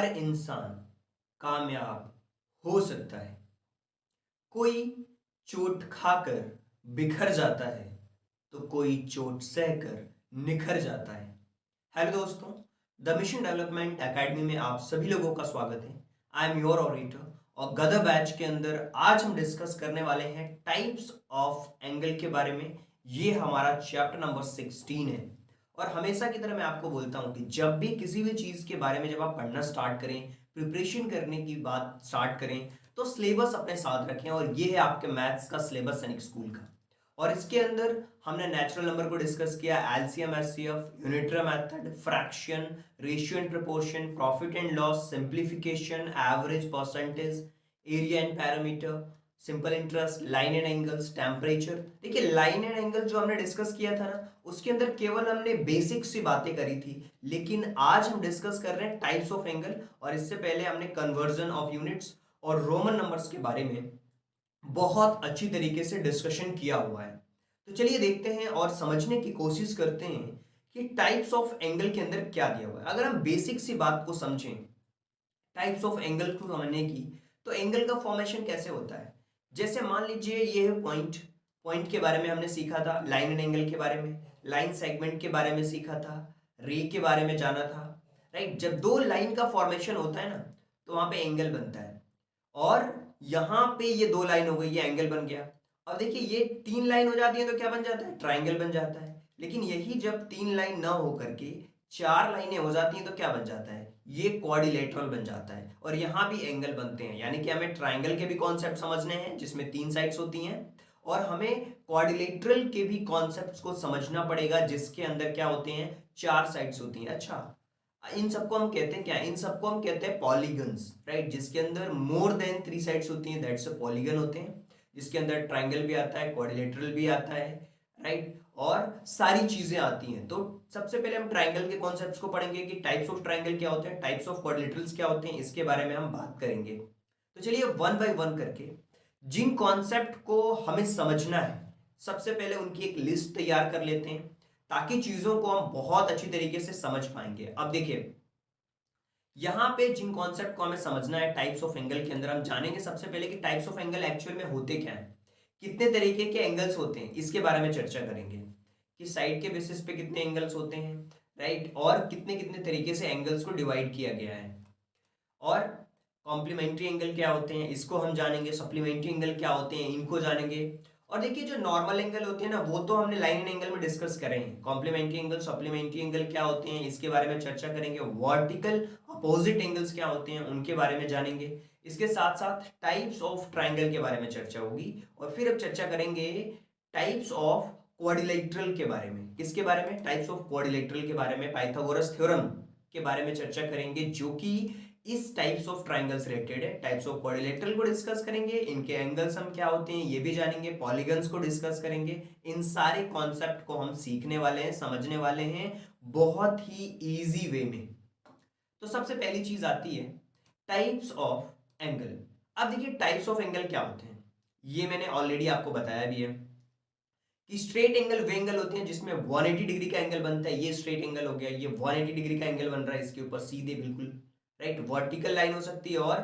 हर इंसान कामयाब हो सकता है। कोई चोट खाकर बिखर जाता है तो कोई चोट सहकर निखर जाता है। हेलो दोस्तों, द मिशन डेवलपमेंट एकेडमी में आप सभी लोगों का स्वागत है। आई एम योर ऑडिटर और गदर बैच के अंदर आज हम डिस्कस करने वाले हैं टाइप्स ऑफ एंगल के बारे में। ये हमारा चैप्टर नंबर 16 है। और हमेशा की तरह मैं आपको बोलता हूं कि जब भी किसी भी चीज के बारे में जब आप पढ़ना स्टार्ट करें, प्रिपरेशन करने की बात स्टार्ट करें, तो सिलेबस अपने साथ रखें। और ये है आपके मैथ्स का सिलेबस सैनिक स्कूल का। और इसके अंदर हमने नेचुरल नंबर को डिस्कस किया, LCM HCF, unitary method, fraction, ratio and proportion, profit and loss, simplification, average, percentage, area and parameter, simple interest, line and angles, temperature. देखिए लाइन एंड एंगल जो हमने डिस्कस किया था ना, उसके अंदर केवल हमने बेसिक सी बातें करी थी। लेकिन आज हम डिस्कस कर रहे हैं टाइप्स ऑफ एंगल। और इससे पहले हमने कन्वर्जन ऑफ यूनिट्स और रोमन नंबर्स के बारे में बहुत अच्छी तरीके से डिस्कशन किया हुआ है। तो चलिए देखते हैं और समझने की कोशिश करते हैं कि टाइप्स ऑफ एंगल के अंदर क्या दिया हुआ है। अगर हम बेसिक सी बात को समझें, टाइप्स ऑफ एंगल को समझने की, तो एंगल का फॉर्मेशन कैसे होता है। जैसे मान लीजिए ये है पॉइंट। पॉइंट के बारे में हमने सीखा था, लाइन एंड एंगल के बारे में, लाइन सेगमेंट के बारे में सीखा था, रे के बारे में जाना था। राइट, जब दो लाइन का फॉर्मेशन होता है ना, तो वहां पे एंगल बनता है। और यहां पे ये दो लाइन हो गई, ये एंगल बन गया। अब देखिए ये तीन लाइन हो जाती है तो क्या बन जाता है, ट्राइंगल बन जाता है। लेकिन यही जब तीन लाइन ना हो करके चार लाइनें हो जाती हैं तो क्या बन जाता है, ये क्वाड्रिलेटरल बन जाता है। और यहां भी एंगल बनते हैं, यानी कि हमें ट्राइंगल के भी कॉन्सेप्ट समझने हैं जिसमें तीन साइड्स होती हैं, और हमें क्वाड्रिलेटरल के भी कॉन्सेप्ट्स को समझना पड़ेगा जिसके अंदर क्या होते हैं, चार साइड्स होती हैं। अच्छा, इन सबको हम कहते हैं क्या, इन सबको हम कहते हैं पॉलीगन्स। राइट, जिसके अंदर मोर देन थ्री साइड्स होती हैं दैट्स अ पॉलीगन होते हैं। जिसके अंदर ट्राइंगल भी आता है, क्वाड्रिलेटरल भी आता है। राइट, और सारी चीजें आती हैं। तो सबसे पहले हम ट्राइंगल के कॉन्सेप्ट्स को पढ़ेंगे कि टाइप्स ऑफ ट्राइंगल क्या होते हैं, टाइप्स ऑफ क्वाड्रिलेटरल्स क्या होते हैं, इसके बारे में हम बात करेंगे। तो चलिए वन बाय वन करके जिन कॉन्सेप्ट को हमें समझना है, सबसे पहले उनकी एक लिस्ट तैयार कर लेते हैं ताकि चीजों को हम बहुत अच्छी तरीके से समझ पाएंगे। अब देखिए यहां पे जिन कॉन्सेप्ट को हमें समझना है टाइप्स ऑफ एंगल के अंदर, हम जानेंगे सबसे पहले कि टाइप्स ऑफ एंगल एक्चुअल में होते क्या है, कितने तरीके के एंगल्स होते हैं, इसके बारे में चर्चा करेंगे कि साइड के बेसिस पे कितने एंगल्स होते हैं। राइट, और कितने कितने तरीके से एंगल्स को डिवाइड किया गया है। और कॉम्प्लीमेंट्री एंगल क्या होते हैं इसको हम जानेंगे, सप्लीमेंट्री एंगल क्या होते हैं इनको जानेंगे। और देखिए जो नॉर्मल एंगल होते हैं ना, वो तो हमने लाइन एंड एंगल में डिस्कस करे हैं। कॉम्प्लीमेंट्री एंगल, सप्लीमेंट्री एंगल क्या होते हैं इसके बारे में चर्चा करेंगे। वर्टिकल अपोजिट एंगल्स क्या होते हैं उनके बारे में जानेंगे। इसके साथ साथ टाइप्स ऑफ ट्राइंगल के बारे में चर्चा होगी। और फिर अब चर्चा करेंगे टाइप्स ऑफ क्वाड्रिलेटरल के बारे में। किसके बारे में, टाइप्स ऑफ क्वाड्रिलेटरल के बारे में, पाइथागोरस थ्योरम के बारे में चर्चा करेंगे जो कि इस टाइप्स ऑफ ट्राइंगल्स रिलेटेड है। टाइप्स ऑफ क्वाड्रिलेटरल को डिस्कस करेंगे, इनके एंगल्स हम क्या होते हैं ये भी जानेंगे, पॉलीगन्स को डिस्कस करेंगे। इन सारे कॉन्सेप्ट को हम सीखने वाले हैं, समझने वाले हैं बहुत ही इजी वे में। तो सबसे पहली चीज आती है टाइप्स ऑफ एंगल। अब देखिए टाइप्स ऑफ एंगल क्या होते हैं, ये मैंने ऑलरेडी आपको बताया भी है कि स्ट्रेट एंगल वे एंगल होते हैं जिसमें 180 डिग्री का एंगल बनता है। ये स्ट्रेट एंगल हो गया, ये 180 डिग्री का एंगल बन रहा है इसके ऊपर सीधे बिल्कुल। राइट, वर्टिकल लाइन हो सकती है और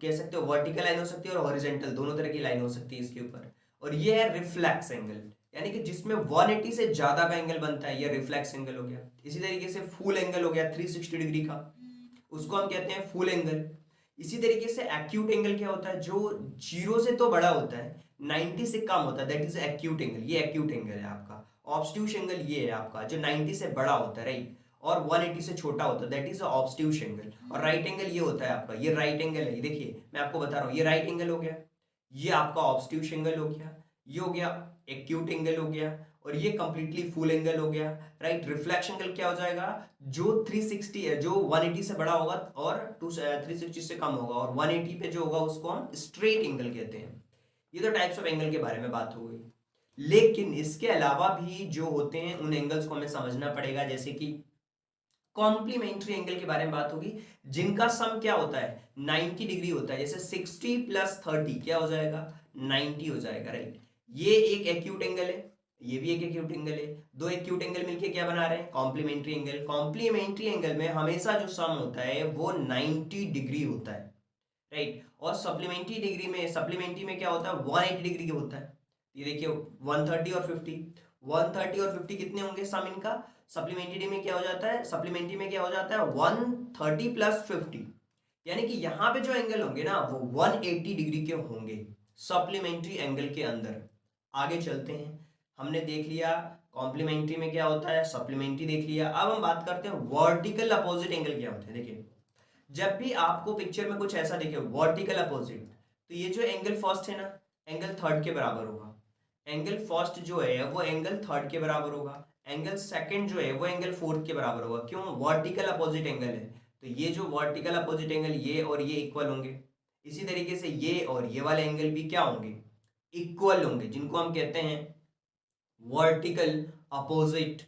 कह सकते हो वर्टिकल लाइन हो सकती है और हॉरिजॉन्टल, दोनों तरह की लाइन हो सकती है इसके ऊपर। और ये है रिफ्लेक्स एंगल, यानी कि जिसमें 180 से ज्यादा का एंगल बनता है, ये रिफ्लेक्स एंगल हो गया। इसी तरीके से फुल एंगल हो गया 360 डिग्री का, उसको हम कहते हैं फुल एंगल। इसी तरीके से एक्यूट एंगल क्या होता है, जो जीरो से तो बड़ा होता है, 90 से कम होता है, दैट इज एक्यूट एंगल। ये एक्यूट एंगल है आपका। ऑब्स्ट्यूस एंगल ये है आपका जो 90 से बड़ा होता है, राइट, और 180 से छोटा होता है, दैट इज ऑब्स्ट्यूस एंगल। और राइट एंगल ये होता है आपका, ये राइट एंगल है। ये देखिए मैं आपको बता रहा हूँ, ये राइट एंगल हो गया, ये आपका ऑब्स्ट्यूस एंगल हो गया, ये हो गया एक्यूट एंगल हो गया, और ये कंप्लीटली फुल एंगल हो गया। राइट, रिफ्लेक्शन एंगल क्या हो जाएगा, जो 360 है, जो 180 से बड़ा होगा और 360 से कम होगा, और 180 पे जो होगा उसको हम स्ट्रेट एंगल कहते हैं। ये तो टाइप्स ऑफ एंगल के बारे में बात हो गई। लेकिन इसके अलावा भी जो होते हैं उन एंगल्स को हमें समझना पड़ेगा, जैसे कि कॉम्प्लीमेंट्री एंगल के बारे में बात होगी, जिनका सम क्या होता है 90 डिग्री होता है। जैसे 60 + 30 क्या हो जाएगा, 90 हो जाएगा। राइट, ये एक एक्यूट एंगल है। ये भी एक एक्यूट एंगल है। दो एक्यूट एंगल मिलके क्या बना रहे हैं? Complementary angle. कॉम्प्लीमेंट्री एंगल में हमेशा जो सम होता है वो 90 डिग्री होता है, राइट। और सप्लीमेंट्री में क्या होता है? 180 डिग्री होता है। ये देखिए 130 और 50, 130 और 50 कितने होंगे सम इनका? सप्लीमेंट्री में क्या हो जाता है? 130 प्लस 50, यानी कि यहाँ पे जो एंगल होंगे ना वो 180 डिग्री के होंगे सप्लीमेंट्री एंगल के अंदर। आगे चलते हैं। हमने देख लिया कॉम्प्लीमेंट्री में क्या होता है, सप्लीमेंट्री देख लिया। अब हम बात करते हैं वर्टिकल अपोजिट एंगल क्या होते हैं। देखिए जब भी आपको पिक्चर में कुछ ऐसा दिखे वर्टिकल अपोजिट, तो ये जो एंगल फर्स्ट है ना, एंगल थर्ड के बराबर होगा। एंगल फर्स्ट जो है वो एंगल थर्ड के बराबर होगा। एंगल सेकंड जो है वो एंगल फोर्थ के बराबर होगा। क्यों? वर्टिकल अपोजिट एंगल है, तो ये जो वर्टिकल अपोजिट एंगल ये और ये इक्वल होंगे। इसी तरीके से ये और ये वाले एंगल भी क्या होंगे? इक्वल होंगे, जिनको हम कहते हैं वर्टिकल अपोजिट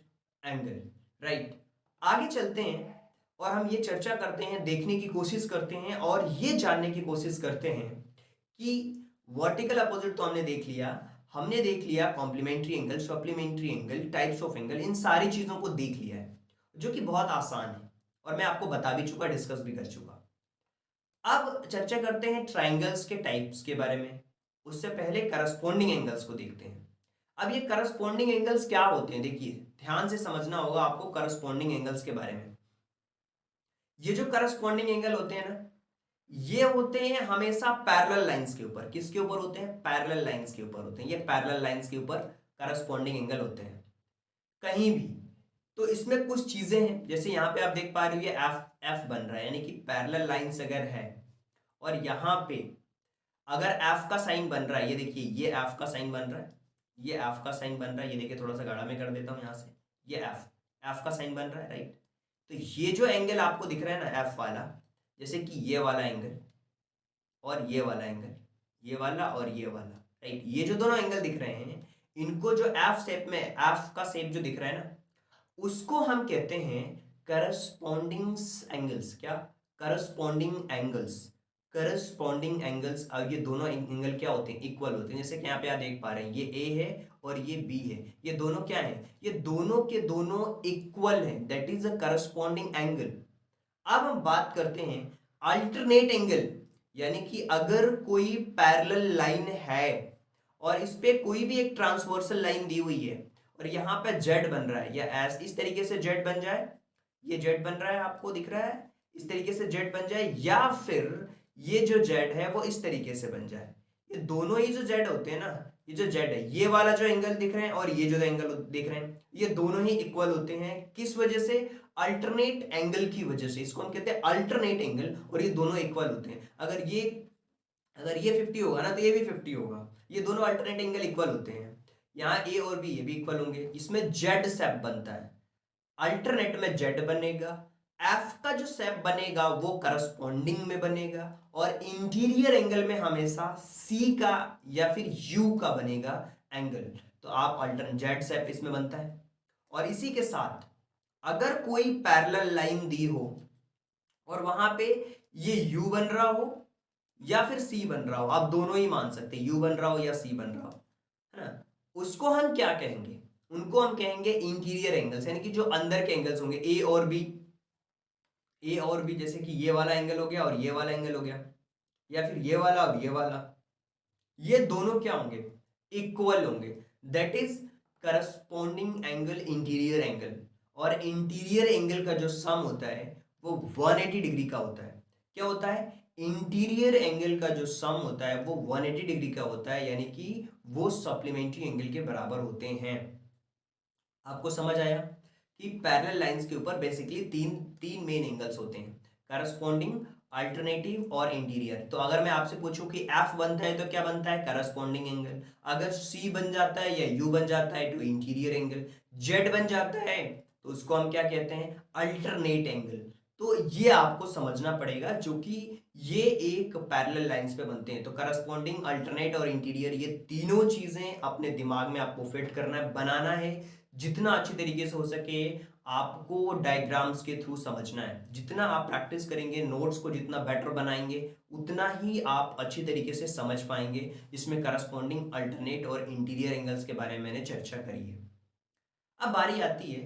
एंगल, राइट। आगे चलते हैं और हम ये चर्चा करते हैं, देखने की कोशिश करते हैं और ये जानने की कोशिश करते हैं कि वर्टिकल अपोजिट तो हमने देख लिया, हमने देख लिया complementary angle, supplementary angle, types of angle, इन सारी चीजों को देख लिया है जो कि बहुत आसान है और मैं आपको बता भी चुका, डिस्कस भी कर चुका। अब चर्चा करते हैं ट्राइंगल्स के टाइप्स के बारे में। उससे पहले करस्पॉन्डिंग एंगल्स को देखते हैं। अब ये करस्पॉन्डिंग एंगल्स क्या होते हैं? देखिए ध्यान से समझना होगा आपको करस्पॉन्डिंग एंगल्स के बारे में। ये जो करस्पॉन्डिंग एंगल होते हैं ना, ये होते हैं हमेशा पैरेलल लाइंस के ऊपर। किसके ऊपर होते हैं? पैरेलल लाइंस के ऊपर होते हैं। ये पैरेलल लाइंस के ऊपर करस्पॉन्डिंग एंगल होते हैं कहीं भी। तो इसमें कुछ चीजें हैं, जैसे यहाँ पे आप देख पा रहे हो ये एफ एफ बन रहा है, यानी कि पैरेलल लाइंस अगर है और यहाँ पे अगर एफ का साइन बन रहा है, ये देखिए ये एफ का साइन बन रहा है, ये एफ का साइन बन रहा है, ये देखिए थोड़ा सा गाढ़ा में कर देता हूँ यहाँ से, ये एफ एफ का साइन बन रहा है, राइट। तो ये जो एंगल आपको दिख रहा है ना एफ वाला, जैसे कि ये वाला एंगल और ये वाला एंगल, ये वाला और ये वाला, राइट, ये जो दोनों एंगल दिख रहे हैं इनको जो एफ शेप में, एफ का शेप जो दिख रहा है ना, उसको हम कहते हैं करस्पॉन्डिंग एंगल्स। क्या? Corresponding angles. Corresponding angles. अब ये दोनों एंगल क्या होते हैं? इक्वल होते हैं। जैसे कि यहाँ पे आप देख पा रहे हैं ये ए है और ये बी है, ये दोनों क्या है? ये दोनों के दोनों इक्वल हैं, that is a corresponding angle. अब हम बात करते हैं अल्टरनेट एंगल, यानी कि अगर कोई पैरेलल लाइन है और इस पे कोई भी एक ट्रांसवर्सल लाइन दी हुई है और यहाँ पे जेड बन रहा है, या ऐस इस तरीके से जेड बन जाए, ये जेड बन रहा है आपको दिख रहा है, इस तरीके से जेड बन जाए, या फिर ये जो जेड है वो इस तरीके से बन जाए। ये दोनों ही जो जेड होते हैं ना, ये जो जेड है, ये वाला जो एंगल दिख रहे हैं और ये जो एंगल दिख रहे हैं, ये दोनों ही इक्वल होते हैं। किस वजह से? अल्टरनेट एंगल की वजह से। इसको हम कहते हैं अल्टरनेट एंगल, और ये दोनों इक्वल होते हैं। अगर ये 50 होगा ना तो ये भी 50 होगा, ये दोनों अल्टरनेट एंगल इक्वल होते हैं। यहाँ ए और बी ये भी इक्वल होंगे, इसमें जेड शेप बनता है, अल्टरनेट में जेड बनेगा, एफ का जो शेप बनेगा वो करस्पॉन्डिंग में बनेगा, और इंटीरियर एंगल में हमेशा सी का या फिर यू का बनेगा एंगल। तो आप अल्टरनेट जेड शेप इसमें बनता है। और इसी के साथ अगर कोई पैरेलल लाइन दी हो और वहां पे ये यू बन रहा हो या फिर सी बन रहा हो, आप दोनों ही मान सकते हैं, यू बन रहा हो या सी बन रहा हो, है ना, उसको हम क्या कहेंगे? उनको हम कहेंगे इंटीरियर एंगल्स, यानी कि जो अंदर के एंगल्स होंगे ए और बी। ए और बी जैसे कि ये वाला एंगल हो गया और ये वाला एंगल हो गया, या फिर ये वाला और ये वाला, ये दोनों क्या होंगे? इक्वल होंगे, that is corresponding angle interior angle. और इंटीरियर एंगल का जो सम होता है वो 180 डिग्री का होता है। क्या होता है? इंटीरियर एंगल का जो सम होता है वो 180 डिग्री का होता है, यानी कि वो सप्लीमेंट्री एंगल के बराबर होते हैं। आपको समझ आया कि पैरेलल लाइंस के ऊपर बेसिकली तीन तीन मेन एंगल्स होते हैं, करस्पॉन्डिंग, अल्टरनेटिव और इंटीरियर। तो अगर मैं आपसे पूछूं कि एफ बनता है तो क्या बनता है? Corresponding angle. अगर सी बन जाता है या यू बन जाता है तो इंटीरियर एंगल। जेड बन जाता है तो उसको हम क्या कहते हैं? Alternate angle. तो ये आपको समझना पड़ेगा, जो कि ये एक पैरेलल लाइंस पे बनते हैं। तो करस्पॉन्डिंग, अल्टरनेट और इंटीरियर, ये तीनों चीजें अपने दिमाग में आपको फिट करना है, बनाना है जितना अच्छी तरीके से हो सके। आपको डायग्राम्स के थ्रू समझना है। जितना आप प्रैक्टिस करेंगे, नोट्स को जितना बेटर बनाएंगे, उतना ही आप अच्छी तरीके से समझ पाएंगे। इसमें करस्पॉन्डिंग अल्टरनेट और इंटीरियर एंगल्स के बारे में मैंने चर्चा करी है। अब बारी आती है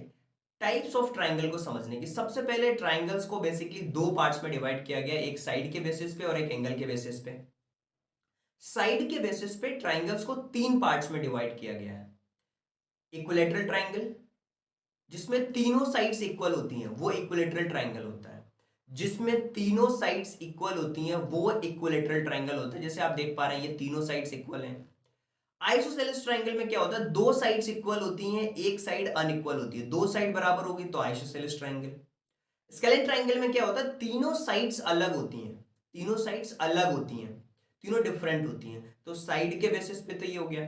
टाइप्स ऑफ ट्राइंगल को समझने की। सबसे पहले ट्राइंगल्स को बेसिकली दो पार्ट्स में डिवाइड किया गया, एक साइड के बेसिस पे और एक एंगल के बेसिस पे। साइड के बेसिस पे ट्राइंगल्स को तीन पार्ट्स में डिवाइड किया गया है। इक्विलैटरल ट्राइंगल, जिसमें तीनों साइड्स इक्वल होती हैं, वो इक्विलैटरल ट्राइंगल होता है। जिसमें तीनों साइड्स इक्वल होती हैं वो इक्विलैटरल ट्राइंगल होता है। जैसे आप देख पा रहे हैं ये तीनों साइड्स इक्वल हैं। आइसोसेलेस ट्राइंगल में क्या होता है, दो साइड्स इक्वल होती हैं, एक साइड अनइक्वल होती है। दो साइड बराबर होगी तो आइसोसेलेस ट्राइंगल। स्केलेन ट्राइंगल में क्या होता है, तीनों साइड्स अलग होती हैं, तीनों साइड्स अलग होती हैं, तीनों डिफरेंट होती हैं। तो साइड के बेसिस पे तो ये हो गया।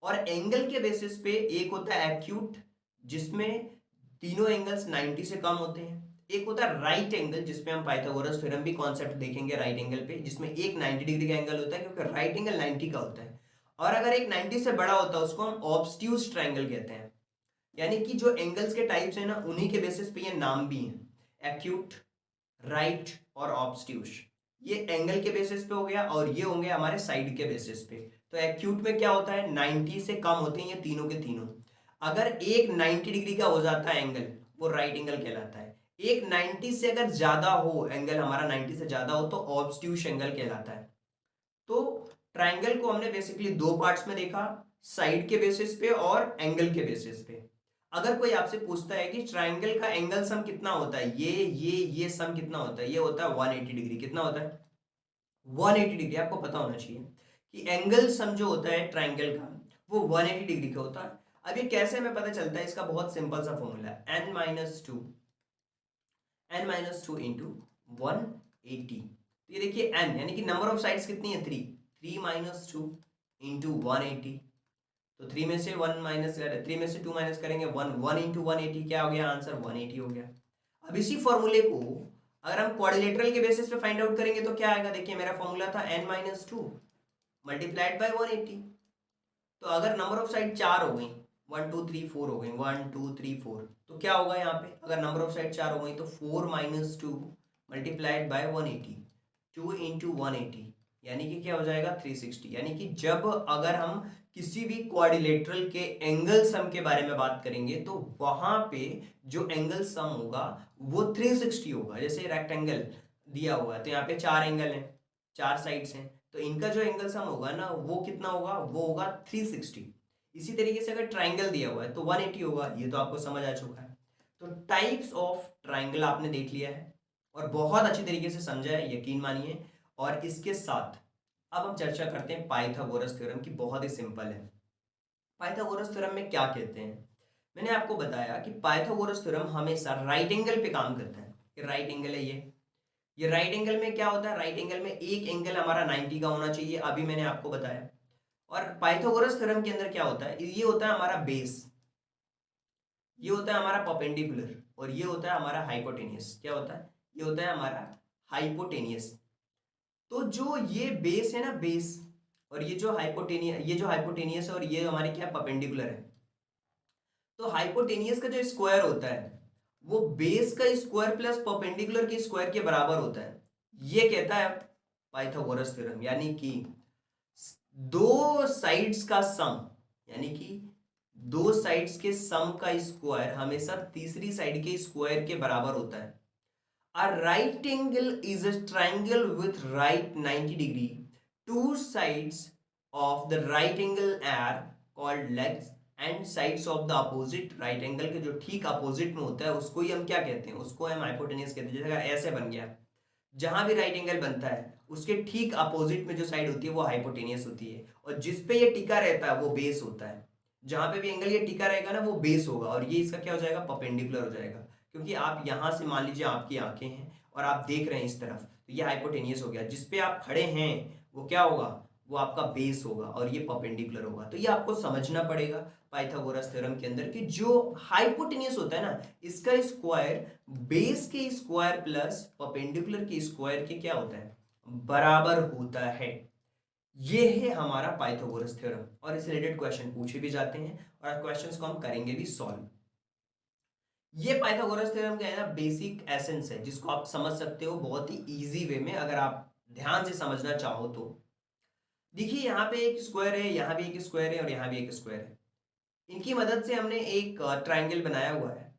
और एंगल के बेसिस पे एक होता है एक्यूट, जिसमें तीनों एंगल्स 90 से कम होते हैं। एक होता है राइट एंगल, जिसमें हम पाइथागोरस थ्योरम भी कॉन्सेप्ट देखेंगे राइट एंगल पे, जिसमें एक 90 डिग्री का एंगल होता है, क्योंकि राइट एंगल 90 का होता है। और अगर एक 90 से बड़ा होता है उसको हम ऑब्स्ट्यूज ट्राइंगल कहते हैं। यानी कि जो एंगल्स के टाइप्स हैं ना, उन्हीं के बेसिस पे ये नाम भी हैं, एक्यूट, राइट और ऑब्स्ट्यूज। ये एंगल के बेसिस पे हो गया, और ये होंगे हमारे साइड के बेसिस पे। तो एक्यूट में क्या होता है, 90 से कम होते हैं ये तीनों के तीनों। अगर एक 90 डिग्री का हो जाता है एंगल, वो राइट एंगल कहलाता है। एक 90 से अगर ज्यादा हो एंगल, हमारा 90 से ज्यादा हो, तो ऑब्स्ट्यूज एंगल कहलाता है। तो ट्राइंगल को हमने बेसिकली दो पार्ट्स में देखा, साइड के बेसिस पे और एंगल के बेसिस पे। अगर कोई आपसे पूछता है कि ट्राइंगल का एंगल सम कितना होता है, ये सम कितना होता है, ये होता है 180 डिग्री। कितना होता है 180 डिग्री। आपको पता होना चाहिए कि एंगल सम जो होता है ट्राइंगल का, वो 180 डिग्री का होता है। अब ये कैसे हमें पता चलता है, इसका बहुत सिंपल सा फॉर्मूला है, n-2 इंटू 180। तो ये देखिए n यानी कि नंबर ऑफ साइड्स कितनी है, 3 इंटू 180। तो 3 में से 1 माइनस, 3 में से 2 माइनस करेंगे 1 इंटू 180 क्या हो गया आंसर, 180 हो गया। अब इसी फॉर्मूले को अगर हम क्वाड्रिलेटरल के बेसिस पे फाइंड आउट करेंगे तो क्या आएगा, देखिए मेरा फॉर्मूला था n-2 मल्टीप्लाइड बाय 180। तो अगर नंबर ऑफ साइड 4 हो गई, 1 2 3 4 हो गई, 1 2 3 4, तो क्या होगा यहाँ पे, अगर नंबर ऑफ साइड 4 हो गई तो 4 माइनस 2 मल्टीप्लाइड बाय 180, 2 इंटू 180 यानी कि क्या हो जाएगा 360। यानी कि जब अगर हम किसी भी क्वाड्रिलेटरल के एंगल सम के बारे में बात करेंगे तो वहां पे जो एंगल सम होगा वो 360 होगा। जैसे रेक्टेंगल दिया हुआ है तो यहाँ पे चार एंगल हैं, चार साइड्स हैं, तो इनका जो एंगल सम होगा ना वो कितना होगा, वो होगा 360। इसी तरीके से अगर ट्राइंगल दिया हुआ है तो 180 होगा। ये तो आपको समझ आ चुका है। तो टाइप्स ऑफ ट्राइंगल आपने देख लिया है और बहुत अच्छी तरीके से समझा है, यकीन मानिए। और इसके साथ अब हम चर्चा करते हैं पाइथागोरस थ्योरम की। बहुत ही सिंपल है। पाइथागोरस थ्योरम में क्या कहते हैं, मैंने आपको बताया कि पाइथागोरस थ्योरम हमेशा राइट एंगल पे काम करता है। ये राइट एंगल है, ये राइट एंगल में क्या होता है, राइट एंगल में एक एंगल हमारा 90 का होना चाहिए, अभी मैंने आपको बताया। और पाइथागोरस थ्योरम के अंदर क्या होता है, ये होता है हमारा बेस, ये होता है हमारा परपेंडिकुलर, और ये होता है हमारा हाइपोटेनियस। क्या होता है, ये होता है हमारा हाइपोटेनियस। तो जो ये बेस है ना, बेस, और ये जो हाइपोटेनियस है, और ये हमारी क्या परपेंडिकुलर है। तो हाइपोटेनियस का जो स्क्वायर होता है वो बेस का स्क्वायर प्लस परपेंडिकुलर के स्क्वायर के बराबर होता है। ये कहता है पाइथागोरस थ्योरम। यानी कि दो साइड्स का सम, यानी कि दो साइड्स के सम का स्क्वायर हमेशा तीसरी साइड के स्क्वायर के बराबर होता है। A right angle is a triangle with right 90 degree. Two sides of the right angle are called legs and sides of the opposite right angle के जो ठीक अपोजिट में होता है उसको ही हम क्या कहते हैं, उसको हम हाइपोटेन्यूज कहते हैं। जैसे अगर ऐसे बन गया, जहां भी राइट एंगल बनता है उसके ठीक अपोजिट में जो साइड होती है वो हाइपोटेनियस होती है, और जिस पे ये टिका रहता है वो बेस होता है। जहां पे भी एंगल ये टिका रहेगा ना वो बेस होगा, और ये इसका क्या हो जाएगा, परपेंडिकुलर हो जाएगा। क्योंकि आप यहां से मान लीजिए आपकी आंखें हैं और आप देख रहे हैं इस तरफ, तो ये हाइपोटेनियस हो गया। जिस पे आप खड़े हैं वो क्या होगा, वो आपका बेस होगा, और ये परपेंडिकुलर होगा। तो ये आपको समझना पड़ेगा पाइथागोरस थ्योरम के अंदर कि जो हाइपोटेनियस होता है ना, इसका स्क्वायर बेस के स्क्वायर प्लस परपेंडिकुलर के स्क्वायर के क्या होता है, बराबर होता है। ये है हमारा पाइथागोरस थ्योरम, और इससे रिलेटेड क्वेश्चन पूछे भी जाते हैं और क्वेश्चंस को हम करेंगे भी सॉल्व। ये पाइथागोरस थ्योरम का है ना बेसिक एसेंस है, जिसको आप समझ सकते हो बहुत ही इजी वे में अगर आप ध्यान से समझना चाहो तो। देखिए यहाँ पे एक स्क्वायर है, यहाँ भी एक स्क्वायर है और यहाँ भी एक स्क्वायर है। इनकी मदद से हमने एक ट्राइंगल बनाया हुआ है।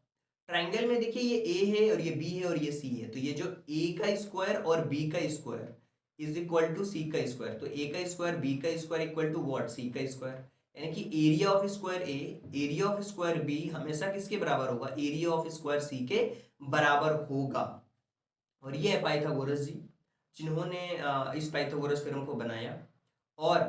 ट्राइंगल में देखिए ये ए है और ये बी है और ये सी है, तो ये जो ए का स्क्वायर और बी का square is equal to C का स्क्वायर, तो ए का स्क्वायर बी का square equal to what, C का स्क्वायर। यानी कि area of square A, area of square B हमेशा किसके बराबर होगा, एरिया ऑफ स्क्वायर सी के बराबर होगा। और ये है पाइथागोरस जी, जिन्होंने इस पाइथागोरस थ्योरम को बनाया। और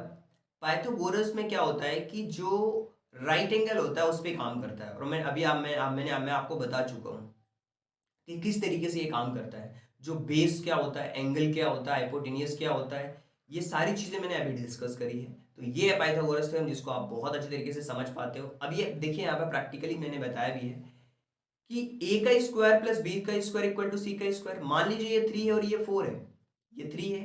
पाइथागोरस में क्या होता है कि जो राइट एंगल होता है उस पर काम करता है, और मैं अभी मैं आपको बता चुका हूँ कि किस तरीके से ये काम करता है। जो बेस क्या होता है, एंगल क्या होता है, हाइपोटेनियस क्या होता है, ये सारी चीजें मैंने अभी डिस्कस करी है। तो ये है पाइथागोरस थ्योरम, जिसको आप बहुत अच्छे तरीके से समझ पाते हो। अब ये देखिए यहाँ पे प्रैक्टिकली मैंने बताया भी है कि ए का स्क्वायर प्लस बी का स्क्वायर इक्वल टू सी का स्क्वायर। मान लीजिए ये 3 है और ये 4 है, ये 3 है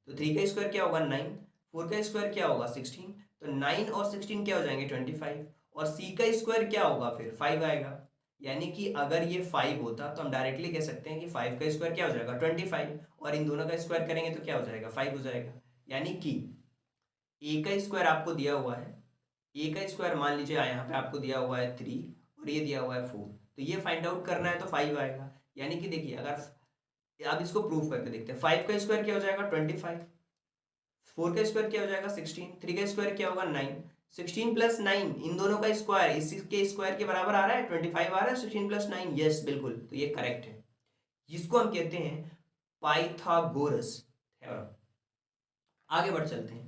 तो 3 का स्क्वायर क्या होगा 9, 4 का स्क्वायर क्या होगा 16, तो 9 और 16 क्या हो जाएंगे 25, और सी का स्क्वायर क्या होगा फिर 5 आएगा। यानी कि अगर ये 5 होता तो हम डायरेक्टली कह सकते हैं कि 5 का स्क्वायर क्या हो जाएगा 25, और इन दोनों का स्क्वायर करेंगे तो क्या हो जाएगा 5 हो जाएगा। यानी कि ए का स्क्वायर आपको दिया हुआ है, ए का स्क्वायर मान लीजिए यहाँ पे आपको दिया हुआ है 3 और ये दिया हुआ है 4, तो ये फाइंड आउट करना है तो 5 आएगा। यानी कि देखिए अगर आप इसको प्रूव करके देखते हैं, 5 का स्क्वायर क्या हो जाएगा 25, 4 का स्क्वायर क्या हो जाएगा 16, 3 का स्क्वायर क्या होगा 9, 16 प्लस 9 इन दोनों का स्क्वायर इसके स्क्वायर के बराबर आ रहा है 25 आ रहा है, 16 प्लस 9, यस बिल्कुल, तो ये करेक्ट है। जिसको हम कहते हैं पाइथागोरस थ्योरम। आगे बढ़ चलते हैं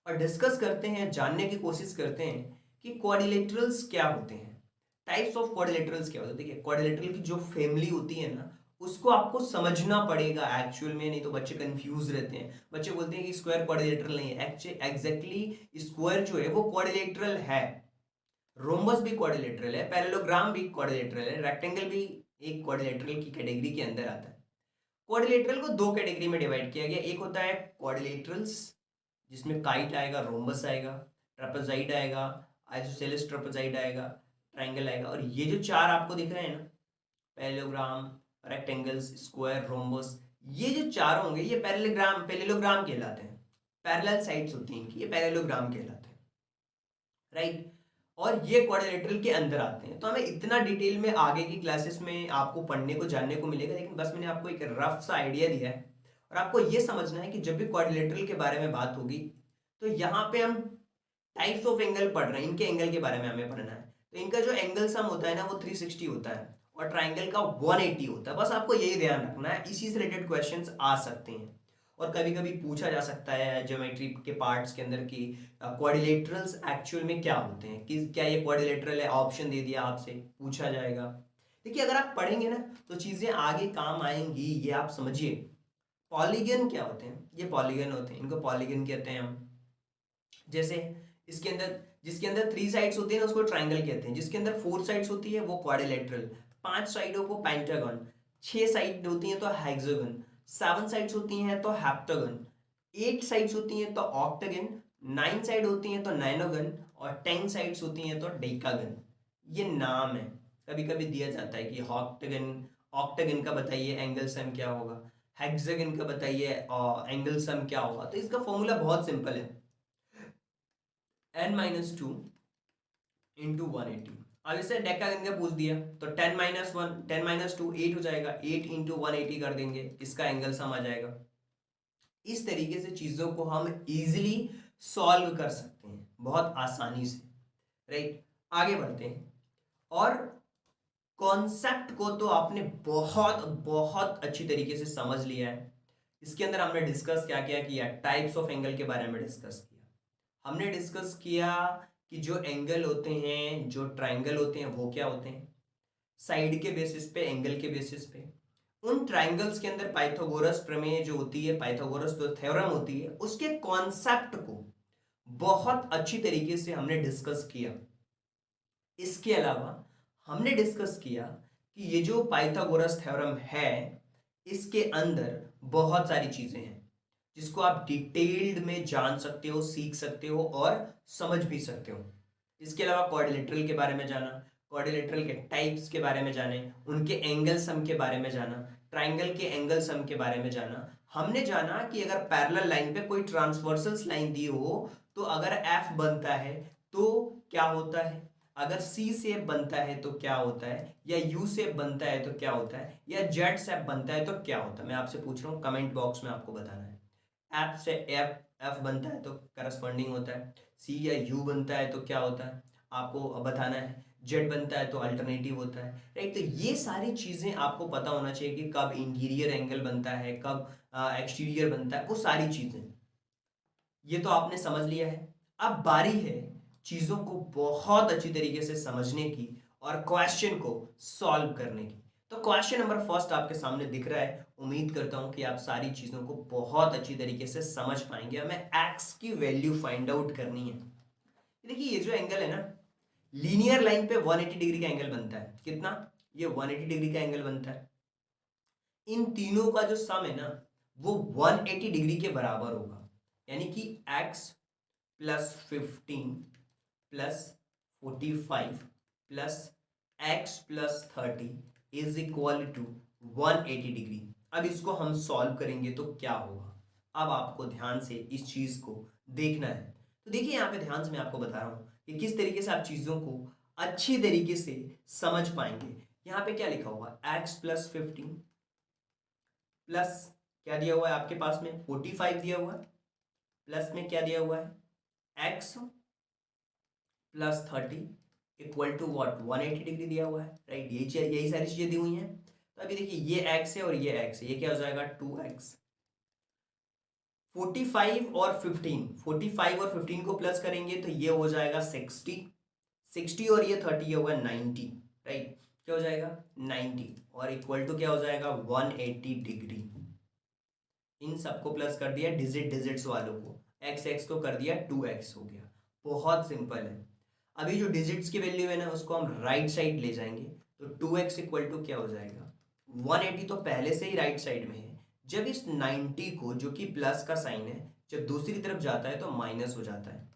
और डिस्कस करते हैं, जानने की कोशिश करते हैं कि क्वाड्रिलेटरल्स क्या होते हैं, टाइप्स ऑफ क्वाड्रिलेटरल्स क्या होते हैं। देखिए क्वाड्रिलेटरल की जो फैमिली होती है ना, उसको आपको समझना पड़ेगा एक्चुअल में, नहीं तो बच्चे कंफ्यूज रहते हैं। बच्चे बोलते हैं कि स्क्वायर क्वाड्रिलेटरल नहीं है, एग्जैक्टली स्क्वायर जो है वो क्वाड्रिलेटरल है, रोम्बस भी क्वाड्रिलेटरल है, पैरेललोग्राम भी क्वाड्रिलेटरल है, रेक्टेंगल भी एक क्वाड्रिलेटरल की कैटेगरी के अंदर आता है। क्वाड्रिलेटरल को दो कैटेगरी में डिवाइड किया गया, एक होता है क्वाड्रिलेटरल्स जिसमें काइट आएगा, रोम्बस आएगा, ट्रेपेजॉइड आएगा, आइसोसेलेस ट्रेपेजॉइड आएगा, ट्राइंगल आएगा। और ये जो चार आपको दिख रहे हैं ना, पैरेललोग्राम, रेक्टेंगल्स, स्क्वायर, रोम्बस, ये जो चार होंगे ये पैरेललोग्राम कहलाते हैं। पैरेलल साइड्स होती हैं इनकी, ये पैरेललोग्राम कहलाते हैं, राइट। और ये क्वाड्रिलेटरल के अंदर आते हैं। तो हमें इतना डिटेल में आगे की क्लासेस में आपको पढ़ने को जानने को मिलेगा, लेकिन बस मैंने आपको एक रफ सा आइडिया दिया है। और आपको ये समझना है कि जब भी क्वाड्रिलेटरल के बारे में बात होगी तो यहाँ पे हम टाइप्स ऑफ एंगल पढ़ रहे हैं, इनके एंगल के बारे में हमें पढ़ना है। तो इनका जो एंगल सम होता है ना वो 360 होता है और ट्राइंगल का 180 होता है। बस आपको यही ध्यान रखना है, इसी से रिलेटेड क्वेश्चंस आ सकते हैं। और कभी कभी पूछा जा सकता है ज्योमेट्री के पार्ट्स के अंदर कि क्वाड्रिलेटरल्स एक्चुअल में क्या होते हैं, कि क्या ये क्वाड्रिलेटरल है, ऑप्शन दे दिया आपसे, पूछा जाएगा। देखिए अगर आप पढ़ेंगे ना तो चीजें आगे काम आएंगी, ये आप समझिए। पॉलीगन क्या होते हैं, ये पॉलीगन होते हैं, इनको पॉलीगन कहते हैं हम। जैसे इसके अंदर जिसके अंदर 3 साइड्स होती है ना उसको ट्राइंगल कहते हैं, जिसके अंदर 4 साइड्स होती है वो क्वाड्रिलेटरल, 5 साइडों को पेंटागन, 6 साइड होती है तो हेक्सागन, 7 साइड्स होती हैं तो हेप्टागन, 8 साइड्स होती हैं तो ऑक्टागन, 9 साइड होती हैं तो नाइनोगन, और 10 साइड्स होती हैं तो डेकागन। ये नाम है, कभी कभी दिया जाता है कि ऑक्टागन, ऑक्टागन का बताइए एंगल सम क्या होगा, हेक्सागन का बताइए एंगल सम क्या होगा। तो इसका फॉर्मूला बहुत सिंपल है, n-2 इंटू 180। अब इसे डेकागन का पूछ दिया तो 10-1 10-2 8 हो जाएगा, 8 इंटू 180 कर देंगे, इसका एंगल सम आ जाएगा। इस तरीके से चीजों को हम इजीली सॉल्व कर सकते हैं बहुत आसानी से, राइट। आगे बढ़ते हैं और कॉन्सेप्ट को तो आपने बहुत बहुत अच्छी तरीके से समझ लिया है। इसके अंदर हमने डिस्कस क्या क्या किया, टाइप्स ऑफ एंगल के बारे में डिस्कस किया। हमने डिस्कस किया कि जो एंगल होते हैं, जो ट्राइंगल होते हैं वो क्या होते हैं, साइड के बेसिस पे, एंगल के बेसिस पे। उन ट्राइंगल्स के अंदर पाइथागोरस प्रमेय जो होती है, पाइथागोरस जो थ्योरम होती है, उसके कॉन्सेप्ट को बहुत अच्छी तरीके से हमने डिस्कस किया। इसके अलावा हमने डिस्कस किया कि ये जो पाइथागोरस थ्योरम है इसके अंदर बहुत सारी चीजें हैं जिसको आप डिटेल्ड में जान सकते हो, सीख सकते हो और समझ भी सकते हो। इसके अलावा क्वाड्रिलेटरल के बारे में जाना, क्वाड्रिलेटरल के टाइप्स के बारे में जाने, उनके एंगल सम के बारे में जाना, ट्राइंगल के एंगल सम के बारे में जाना। हमने जाना कि अगर पैरेलल लाइन पे कोई ट्रांसवर्सल लाइन दी हो तो अगर एफ बनता है तो क्या होता है, अगर सी शेप बनता है तो क्या होता है, या यू शेप बनता है तो क्या होता है, या जेड शेप बनता है तो क्या होता है। मैं आपसे पूछ रहा हूँ, कमेंट बॉक्स में आपको बताना है। एफ से एफ एफ बनता है तो करस्पॉन्डिंग होता है, सी या यू बनता है तो क्या होता है आपको बताना है, जेड बनता है तो अल्टरनेटिव होता है, राइट। तो ये सारी चीज़ें आपको पता होना चाहिए कि कब इंटीरियर एंगल बनता है, कब एक्सटीरियर बनता है, वो सारी चीज़ें ये तो आपने समझ लिया है। अब बारी है चीज़ों को बहुत अच्छी तरीके से समझने की और क्वेश्चन को सॉल्व करने की। तो क्वेश्चन नंबर फर्स्ट आपके सामने दिख रहा है। उम्मीद करता हूं कि आप सारी चीज़ों को बहुत अच्छी तरीके से समझ पाएंगे। हमें एक्स की वैल्यू फाइंड आउट करनी है। देखिए ये जो एंगल है ना, लीनियर लाइन पे 180 डिग्री का एंगल बनता है। कितना? ये 180 डिग्री का एंगल बनता है। इन तीनों का जो सम है ना वो 180 डिग्री के बराबर होगा, यानी कि x plus 15 plus 45 plus x plus 30 is equal to 180 degree. अब इसको हम सॉल्व करेंगे तो क्या होगा, अब आपको ध्यान से इस चीज को देखना है। तो देखिए यहाँ पे ध्यान से मैं आपको बता रहा हूँ कि किस तरीके से आप चीजों को अच्छी तरीके से समझ पाएंगे। यहाँ पे क्या लिखा हुआ, x प्लस 15 प्लस क्या दिया हुआ है आपके पास में 45 दिया हुआ है, प्लस में क्या दिया हुआ है x plus 30 equal to what 180 degree दिया हुआ है, राइट। यही सारी चीजें दी हुई हैं। तो अभी देखिए ये x है और ये x है, ये क्या हो जाएगा 2x। 45 और 15 को प्लस करेंगे तो ये हो जाएगा 60 और ये 30 होगा 90, राइट। क्या हो जाएगा 90 और इक्वल टू क्या हो जाएगा 180 डिग्री। इन सबको प्लस कर दिया डिजिट्स वालों को, एक्स एक्स को कर दिया 2x हो गया। बहुत सिंपल है। अभी जो डिजिट्स की वैल्यू है ना उसको हम राइट साइड ले जाएंगे तो 2x इक्वल टू क्या हो जाएगा 180, तो पहले से ही राइट साइड में है। जब इस 90 को, जो कि प्लस का साइन है, जब दूसरी तरफ जाता है तो माइनस हो जाता है।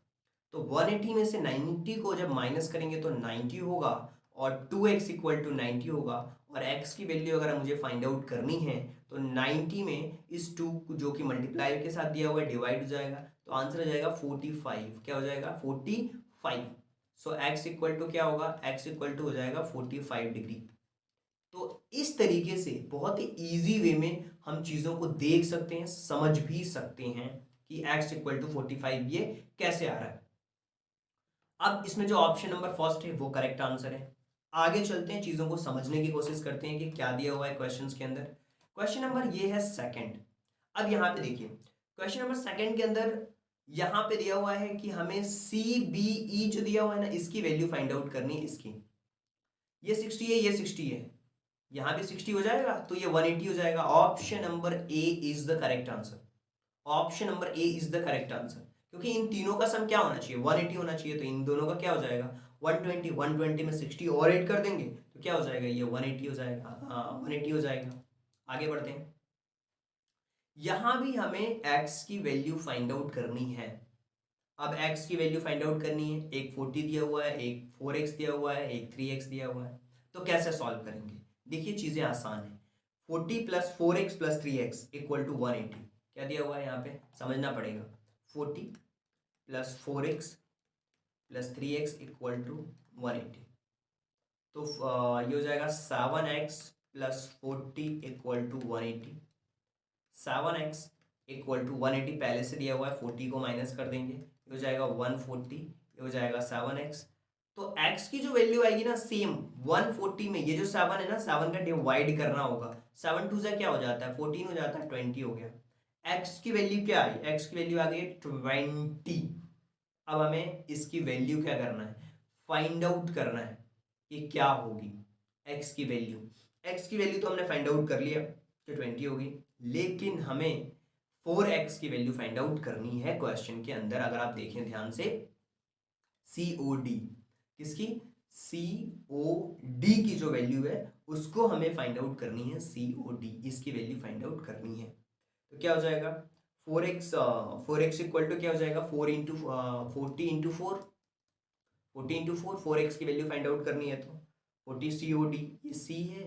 तो 180 में से 90 को जब माइनस करेंगे तो 90 होगा और 2x इक्वल टू 90 होगा। और x की वैल्यू अगर मुझे फाइंड आउट करनी है तो 90 में इस 2 जो कि मल्टीप्लाई के साथ दिया हुआ है डिवाइड हो जाएगा, तो आंसर हो जाएगा 45। क्या हो जाएगा 45। सो x इक्वल टू क्या होगा, x इक्वल टू हो जाएगा 45 डिग्री। तो इस तरीके से बहुत ही इजी वे में हम चीज़ों को देख सकते हैं, समझ भी सकते हैं कि x इक्वल टू 45 ये कैसे आ रहा है। अब इसमें जो ऑप्शन नंबर फर्स्ट है वो करेक्ट आंसर है। आगे चलते हैं, चीज़ों को समझने की कोशिश करते हैं कि क्या दिया हुआ है क्वेश्चंस के अंदर। क्वेश्चन नंबर ये है सेकंड। अब यहाँ पे देखिए क्वेश्चन नंबर सेकंड के अंदर यहाँ पे दिया हुआ है कि हमें सी बी ई जो दिया हुआ है ना इसकी वैल्यू फाइंड आउट करनी है। इसकी ये 60 है, ये 60 है, यहाँ भी 60 हो जाएगा तो ये 180 हो जाएगा। Option number A is the correct answer. Option number A is the correct answer, क्योंकि इन तीनों का सम क्या होना चाहिए 180 होना चाहिए, तो इन दोनों का क्या हो जाएगा 120। 120 में 60 और ऐड कर देंगे तो क्या हो जाएगा ये 180 हो जाएगा। हाँ 180 हो जाएगा। आगे बढ़ते हैं। यहां भी हमें x की वैल्यू फाइंड आउट करनी है। अब x की वैल्यू फाइंड आउट करनी है, एक 40 दिया हुआ है, एक 4x दिया हुआ है, एक 3x दिया हुआ है। तो कैसे सॉल्व करेंगे, देखिए चीजें आसान है। 40 plus 4x plus 3x equal to 180। क्या दिया हुआ है यहाँ पे समझना पड़ेगा। 40 plus 4x plus 3x equal to 180। तो ये हो जाएगा 7x plus 40 equal to 180। 7x equal to 180 पहले से दिया हुआ है, 40 को माइनस कर देंगे, ये हो जाएगा 140, ये हो जाएगा 7x। तो x की जो वैल्यू आएगी ना सेम 140 में, ये जो 7 है ना 7 का डिवाइड करना होगा। 7 टू से क्या हो जाता है 14 हो जाता है, 20 हो गया। x की वैल्यू क्या आई, x की वैल्यू आ गई 20। अब हमें इसकी वैल्यू क्या करना है, फाइंड आउट करना है कि क्या होगी x की वैल्यू। x की वैल्यू तो हमने फाइंड आउट कर लिया जो 20 होगी, लेकिन हमें 4x की वैल्यू फाइंड आउट करनी है क्वेश्चन के अंदर। अगर आप देखें ध्यान से COD, किसकी COD की जो वैल्यू है उसको हमें फाइंड आउट करनी है। COD इसकी वैल्यू फाइंड आउट करनी है। तो क्या हो जाएगा 4x इक्वल टू क्या हो जाएगा 4 इंटू 40 इंटू 4, 40 इंटू 4, 4x की वैल्यू फाइंड आउट करनी है तो 40 COD, ये C है,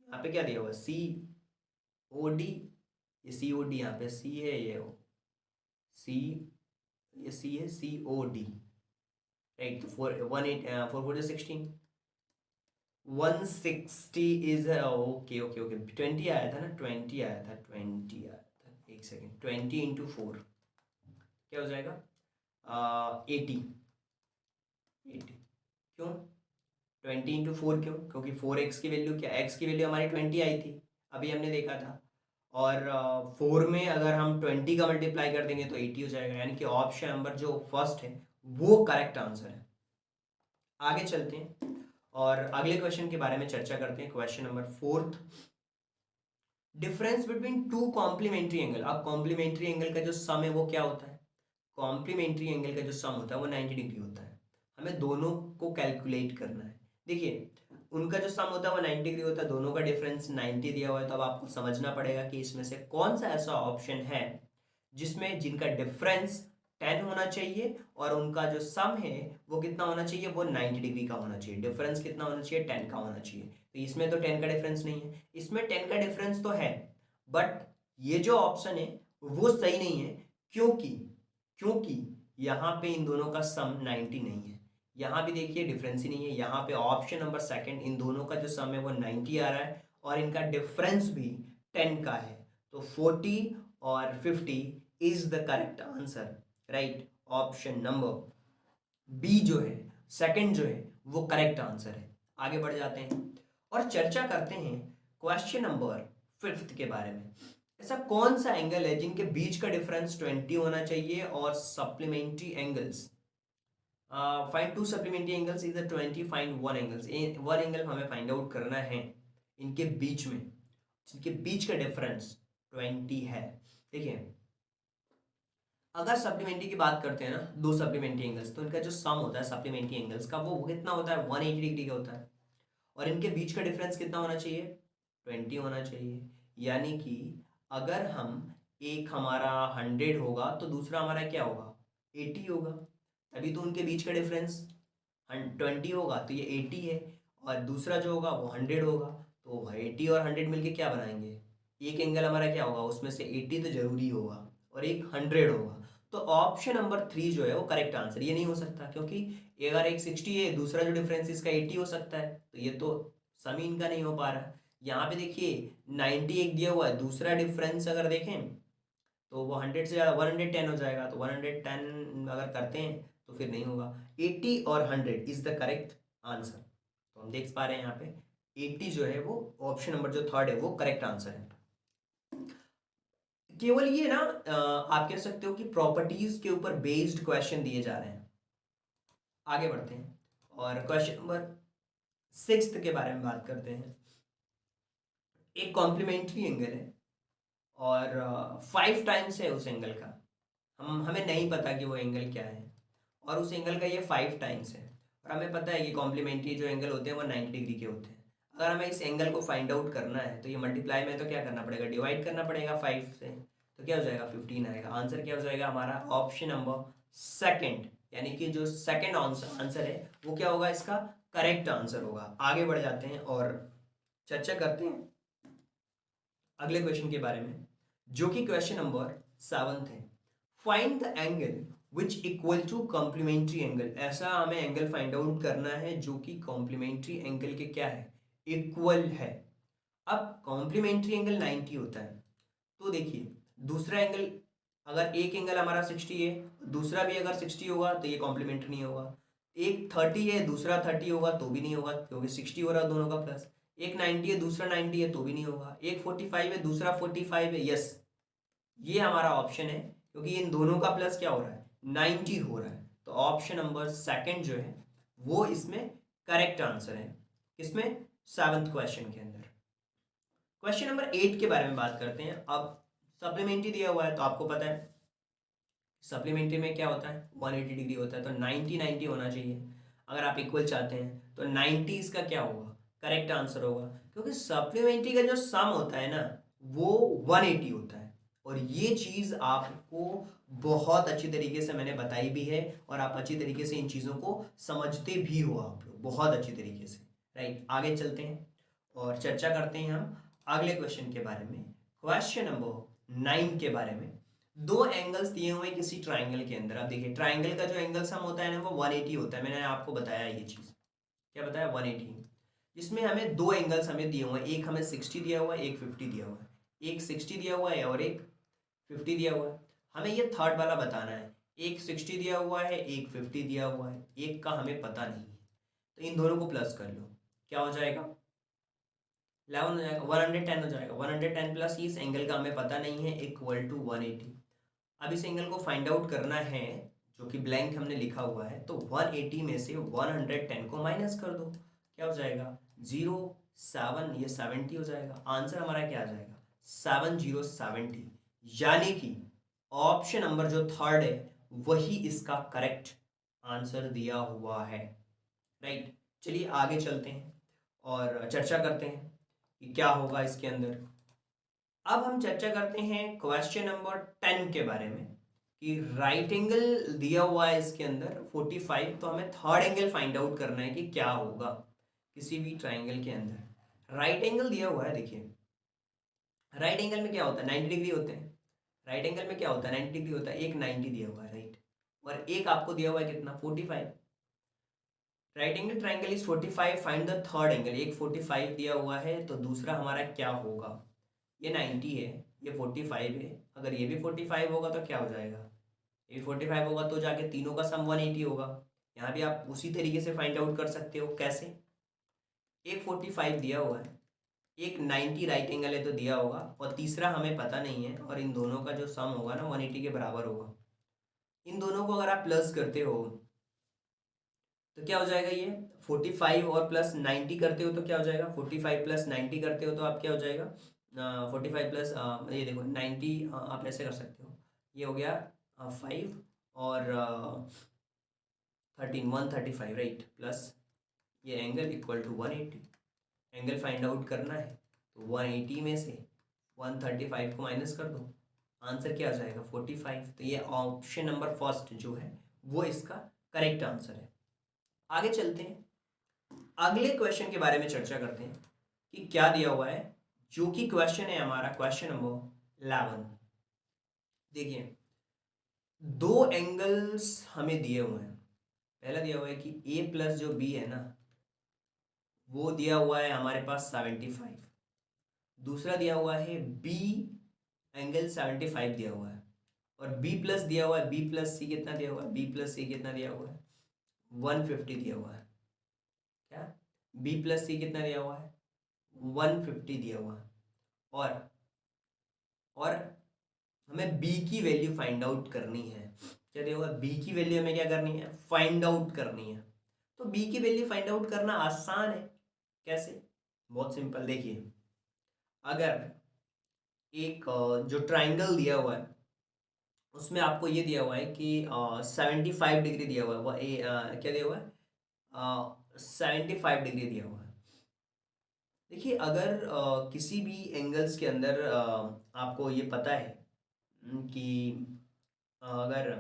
यहाँ पे क्या दिया हुआ COD, ये COD यहाँ पे C है, ये C, ये C है COD, राइट। तो 4 4 16 160 इज, ओके ओके ओके, 20 आया था ना, 20 आया था, 20 आया था, एक सेकेंड, 20 इंटू 4 क्या हो जाएगा, 80, 80, क्यों 20 इंटू 4 क्यों, क्योंकि 4x की वैल्यू क्या, x की वैल्यू हमारी 20 आई थी, अभी हमने देखा था, और 4 में अगर हम 20 का मल्टीप्लाई कर देंगे तो 80 हो जाएगा, यानी कि ऑप्शन नंबर जो फर्स्ट है वो करेक्ट आंसर है। आगे चलते हैं और अगले क्वेश्चन के बारे में चर्चा करते हैं। Question number 4, difference between two complementary angle. अब कॉम्प्लीमेंट्री एंगल का जो सम है वो क्या होता है, कॉम्प्लीमेंट्री एंगल का जो सम होता है वो 90 डिग्री होता है। हमें दोनों को कैलकुलेट करना है। देखिए उनका जो सम होता है वो 90 डिग्री होता है, दोनों का डिफरेंस 90 दिया हुआ है, तो अब आपको समझना पड़ेगा कि इसमें से कौन सा ऐसा ऑप्शन है जिसमें जिनका डिफरेंस 10 होना चाहिए और उनका जो सम है वो कितना होना चाहिए, वो 90 डिग्री का होना चाहिए। डिफरेंस कितना होना चाहिए, 10 का होना चाहिए। तो इसमें तो 10 का डिफरेंस नहीं है, इसमें 10 का डिफरेंस तो है, बट ये जो ऑप्शन है वो सही नहीं है। क्योंकि क्योंकि यहाँ पे इन दोनों का सम 90 नहीं है, यहाँ भी देखिए डिफरेंस ही नहीं है, यहाँ पे ऑप्शन नंबर सेकंड इन दोनों का जो सम है वो 90 आ रहा है और इनका डिफरेंस भी 10 का है। तो 40 और 50 is the correct answer, right. Option number B जो है, सेकंड जो है वो करेक्ट आंसर है। आगे बढ़ जाते हैं और चर्चा करते हैं क्वेश्चन नंबर 5 के बारे में। ऐसा कौन सा एंगल है जिनके बीच का डिफरेंस 20 होना चाहिए और supplementary angles, find to supplementary angles is 20, find one angles, one angle हमें फाइंड आउट करना है इनके बीच में, जिनके बीच का डिफरेंस 20 है। देखिए अगर सप्लीमेंट्री की बात करते हैं ना, दो सप्लीमेंट्री एंगल्स, तो इनका जो सम होता है सप्लीमेंट्री एंगल्स का वो कितना होता है, 180 डिग्री का होता है और इनके बीच का डिफरेंस कितना होना चाहिए, 20 होना चाहिए। यानी कि अगर हम एक हमारा 100 होगा तो दूसरा हमारा क्या होगा, 80 होगा, तभी तो उनके बीच का डिफरेंस 20 होगा तो ये 80 है, और दूसरा जो होगा वो 100 होगा, तो 80 और 100 मिलके क्या बनाएंगे, एक एंगल हमारा क्या होगा, उसमें से 80 तो जरूरी होगा और एक 100 होगा। तो ऑप्शन नंबर 3 जो है वो करेक्ट आंसर, ये नहीं हो सकता क्योंकि अगर एक 60 है, दूसरा जो डिफरेंस इसका 80 हो सकता है, तो ये तो सम इनका नहीं हो पा रहा। यहाँ पे देखिए 90 एक दिया हुआ है, दूसरा डिफरेंस अगर देखें तो वो 100 से ज़्यादा 110 हो जाएगा, तो 110 अगर करते हैं तो फिर नहीं होगा। 80 और 100 इज द करेक्ट आंसर। तो हम देख पा रहे हैं यहाँ पे 80 जो है वो ऑप्शन नंबर जो थर्ड है वो करेक्ट आंसर है। केवल ये ना आप कह सकते हो कि प्रॉपर्टीज के ऊपर बेस्ड क्वेश्चन दिए जा रहे हैं। आगे बढ़ते हैं और क्वेश्चन नंबर 6 के बारे में बात करते हैं। एक कॉम्प्लीमेंट्री एंगल है और 5 टाइम्स है उस एंगल का, हमें नहीं पता कि वो एंगल क्या है, और उस एंगल का ये 5 टाइम्स है, और हमें पता है कि कॉम्प्लीमेंट्री जो एंगल होते हैं वो 90 डिग्री के होते हैं। अगर हमें इस एंगल को फाइंड आउट करना है तो ये मल्टीप्लाई में तो क्या करना पड़ेगा, डिवाइड करना पड़ेगा 5 से, तो क्या हो जाएगा 15 आएगा। आंसर क्या हो जाएगा हमारा, ऑप्शन नंबर सेकंड, यानी कि जो सेकंड आंसर है वो क्या होगा, इसका करेक्ट आंसर होगा। आगे बढ़ जाते हैं और चर्चा करते हैं अगले क्वेश्चन के बारे में, जो कि क्वेश्चन नंबर 7 है। Find the angle which equal to complementary angle. ऐसा हमें एंगल फाइंड आउट करना है जो कि कॉम्प्लीमेंट्री एंगल के क्या है, इक्वल है। अब कॉम्प्लीमेंट्री एंगल 90 होता है, तो देखिए दूसरा एंगल, अगर एक एंगल हमारा 60 है, दूसरा भी अगर 60 होगा तो ये कॉम्प्लीमेंट्री नहीं होगा। एक 30 है, दूसरा 30 होगा तो भी नहीं होगा क्योंकि 60 हो रहा है दोनों का प्लस। एक 90 है, दूसरा 90 है तो भी नहीं होगा। एक 45 है, दूसरा 45 है, यस ये हमारा ऑप्शन है क्योंकि इन दोनों का प्लस क्या हो रहा है, 90 हो रहा है। तो ऑप्शन नंबर सेकंड जो है वो इसमें करेक्ट आंसर है। किसमें, 7th क्वेश्चन के अंदर। क्वेश्चन नंबर 8 के बारे में बात करते हैं। अब सप्लीमेंट्री दिया हुआ है तो आपको पता है सप्लीमेंट्री में क्या होता है, 180 डिग्री होता है, तो 90 90 होना चाहिए। अगर आप इक्वल चाहते हैं तो 90 इसका क्या होगा, करेक्ट आंसर होगा, क्योंकि सप्लीमेंट्री का जो सम होता है ना वो 180 होता है। और ये चीज़ आपको बहुत अच्छी तरीके से मैंने बताई भी है और आप अच्छी तरीके से इन चीज़ों को समझते भी हो आप लोग बहुत अच्छी तरीके से, राइट, आगे चलते हैं और चर्चा करते हैं हम अगले क्वेश्चन के बारे में। क्वेश्चन नंबर 9 के बारे में। दो एंगल्स दिए हुए हैं किसी ट्राइंगल के अंदर। अब देखिए ट्राइंगल का जो एंगल सम होता है ना वो 180 होता है। मैंने आपको बताया ये चीज़, क्या बताया, 180। जिसमें हमें दो एंगल्स हमें दिए हुए हैं, एक हमें 60 दिया हुआ है, एक 50 दिया हुआ है। एक 60 दिया हुआ है और एक 50 दिया हुआ है। हमें ये थर्ड वाला बताना है। एक 60 दिया हुआ है, एक 50 दिया हुआ है, एक का हमें पता नहीं है। तो इन दोनों को प्लस कर लो, क्या हो जाएगा, 11 हो जाएगा, 110 हो जाएगा। 110 प्लस इस एंगल का हमें पता नहीं है इक्वल टू 180। अब इस एंगल को फाइंड आउट करना है जो कि ब्लैंक हमने लिखा हुआ है, तो 180 में से 110 को माइनस कर दो, क्या हो जाएगा, 07, ये 70 हो जाएगा। आंसर हमारा क्या आ जाएगा, 7070। यानी कि ऑप्शन नंबर जो थर्ड है वही इसका करेक्ट आंसर दिया हुआ है। राइट, चलिए आगे चलते हैं और चर्चा करते हैं कि क्या होगा इसके अंदर। अब हम चर्चा करते हैं क्वेश्चन नंबर 10 के बारे में कि राइट एंगल दिया हुआ है इसके अंदर 45, तो हमें थर्ड एंगल फाइंड आउट करना है कि क्या होगा किसी भी ट्राइंगल के अंदर। राइट एंगल दिया हुआ है, देखिए राइट एंगल में क्या होता है, 90 डिग्री होते हैं। राइट एंगल में क्या होता है, 90 डिग्री होता है। एक 90 दिया हुआ है, राइट, और एक आपको दिया हुआ है कितना, 45। Right angle triangle is 45, find the third angle. एक 45 दिया हुआ है तो दूसरा हमारा क्या होगा, ये 90 है, ये 45 है। अगर ये भी 45 होगा तो क्या हो जाएगा, ये 45 होगा तो जाके तीनों का सम 180 होगा। यहाँ भी आप उसी तरीके से फाइंड आउट कर सकते हो। कैसे, एक 45 दिया हुआ है, एक 90 राइट एंगल है तो दिया होगा, और तीसरा हमें पता नहीं है, और इन दोनों का जो सम होगा ना 180 के बराबर होगा। इन दोनों को अगर आप प्लस करते हो तो क्या हो जाएगा, ये 45 और प्लस 90 करते हो तो क्या हो जाएगा, 45 प्लस 90 करते हो तो आप क्या हो जाएगा, 45 प्लस ये देखो 90, आप ऐसे कर सकते हो, ये हो गया 5 और 13, 135, राइट, प्लस ये angle equal to 180। Angle find out करना है तो 180 में से 135 को माइनस कर दो, आंसर क्या आ जाएगा, 45। तो ये ऑप्शन नंबर फर्स्ट जो है वो इसका करेक्ट आंसर है। आगे चलते हैं, अगले क्वेश्चन के बारे में चर्चा करते हैं कि क्या दिया हुआ है, जो कि क्वेश्चन है हमारा क्वेश्चन नंबर 11। देखिए दो एंगल्स हमें दिए हुए हैं। पहला दिया हुआ है कि ए प्लस जो बी है ना वो दिया हुआ है हमारे पास 75। दूसरा दिया हुआ है बी एंगल 75 दिया हुआ है, और बी प्लस दिया हुआ है, बी प्लस सी कितना दिया हुआ है, बी प्लस सी कितना दिया हुआ है, 150 दिया हुआ है। क्या, बी प्लस सी कितना दिया हुआ है, 150 दिया हुआ है। और हमें बी की वैल्यू फाइंड आउट करनी है। क्या दिया हुआ, बी की वैल्यू हमें क्या करनी है, फाइंड आउट करनी है। तो बी की वैल्यू फाइंड आउट करना आसान है। कैसे, बहुत सिंपल, देखिए अगर एक जो ट्राइंगल दिया हुआ है उसमें आपको ये दिया हुआ है कि 75 डिग्री दिया हुआ है, क्या दिया हुआ है, 75 डिग्री दिया हुआ है। देखिए अगर किसी भी एंगल्स के अंदर आपको ये पता है कि अगर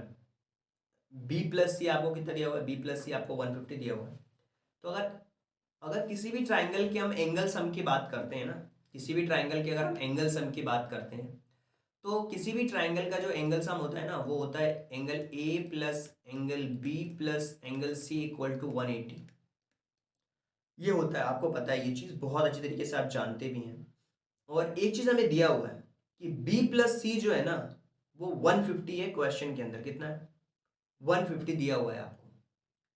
बी प्लस सी आपको कितना दिया हुआ है, बी प्लस सी आपको 150 दिया हुआ है, तो अगर अगर किसी भी ट्राइंगल के हम एंगल सम की बात करते हैं ना, किसी भी ट्राइंगल की अगर हम एंगल सम की बात करते हैं तो किसी भी ट्राइंगल का जो एंगल सम होता है ना वो होता है angle A plus angle B plus angle C equal to 180। ये होता है, आपको पता है, ये चीज़ बहुत अच्छी तरीके से आप जानते भी हैं। और एक चीज़ हमें दिया हुआ है कि बी प्लस सी जो है ना वो 150 है। क्वेश्चन के अंदर कितना है, 150 दिया हुआ है आपको,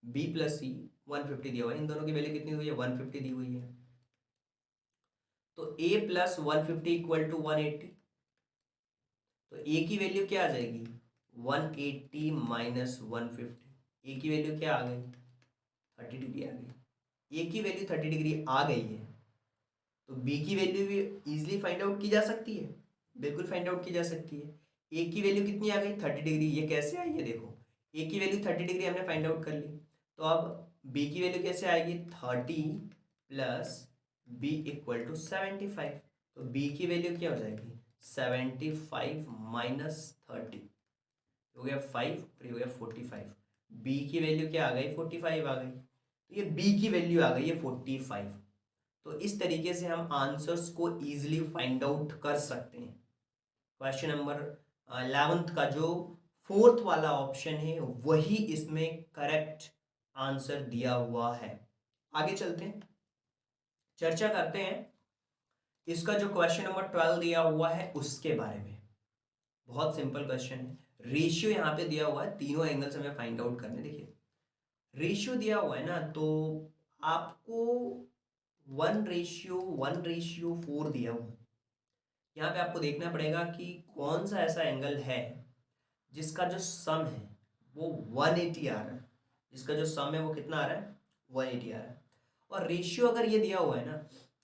बी प्लस सी 150 दिया हुआ है। इन दोनों की वैल्यू कितनी हुई है, 150 दी हुई है। तो a प्लस 150 इक्वल टू 180। तो a की वैल्यू क्या आ जाएगी, 180 माइनस 150। a की वैल्यू क्या आ गई, 30 डिग्री आ गई। a की वैल्यू 30 डिग्री आ गई है तो b की वैल्यू भी इजीली फाइंड आउट की जा सकती है, बिल्कुल फाइंड आउट की जा सकती है। a की वैल्यू कितनी आ गई, 30 डिग्री। ये कैसे आई है, देखो a की वैल्यू 30 डिग्री हमने फाइंड आउट कर ली, तो अब b की वैल्यू कैसे आएगी, 30 प्लस b इक्वल टू 75। तो b की वैल्यू क्या हो जाएगी, 75 माइनस 30, हो गया 5 और ये हो गया 45। b की वैल्यू क्या आ गई, 45 आ गई। तो ये b की वैल्यू आ गई है 45। तो इस तरीके से हम आंसर्स को इजीली फाइंड आउट कर सकते हैं। क्वेश्चन नंबर 11th का जो फोर्थ वाला ऑप्शन है वही इसमें करेक्ट आंसर दिया हुआ है। आगे चलते हैं, चर्चा करते हैं इसका जो क्वेश्चन नंबर 12 दिया हुआ है उसके बारे में। बहुत सिंपल क्वेश्चन है, रेशियो यहाँ पे दिया हुआ है, तीनों एंगल्स हमें फाइंड आउट करने। देखिए रेशियो दिया हुआ है ना, तो आपको 1:4 दिया हुआ है। यहाँ पे आपको देखना पड़ेगा कि कौन सा ऐसा एंगल है जिसका जो सम है वो 180 आ रहा है, जिसका जो सम है वो कितना आ रहा है, 180 आ रहा है। और रेशियो अगर ये दिया हुआ है ना,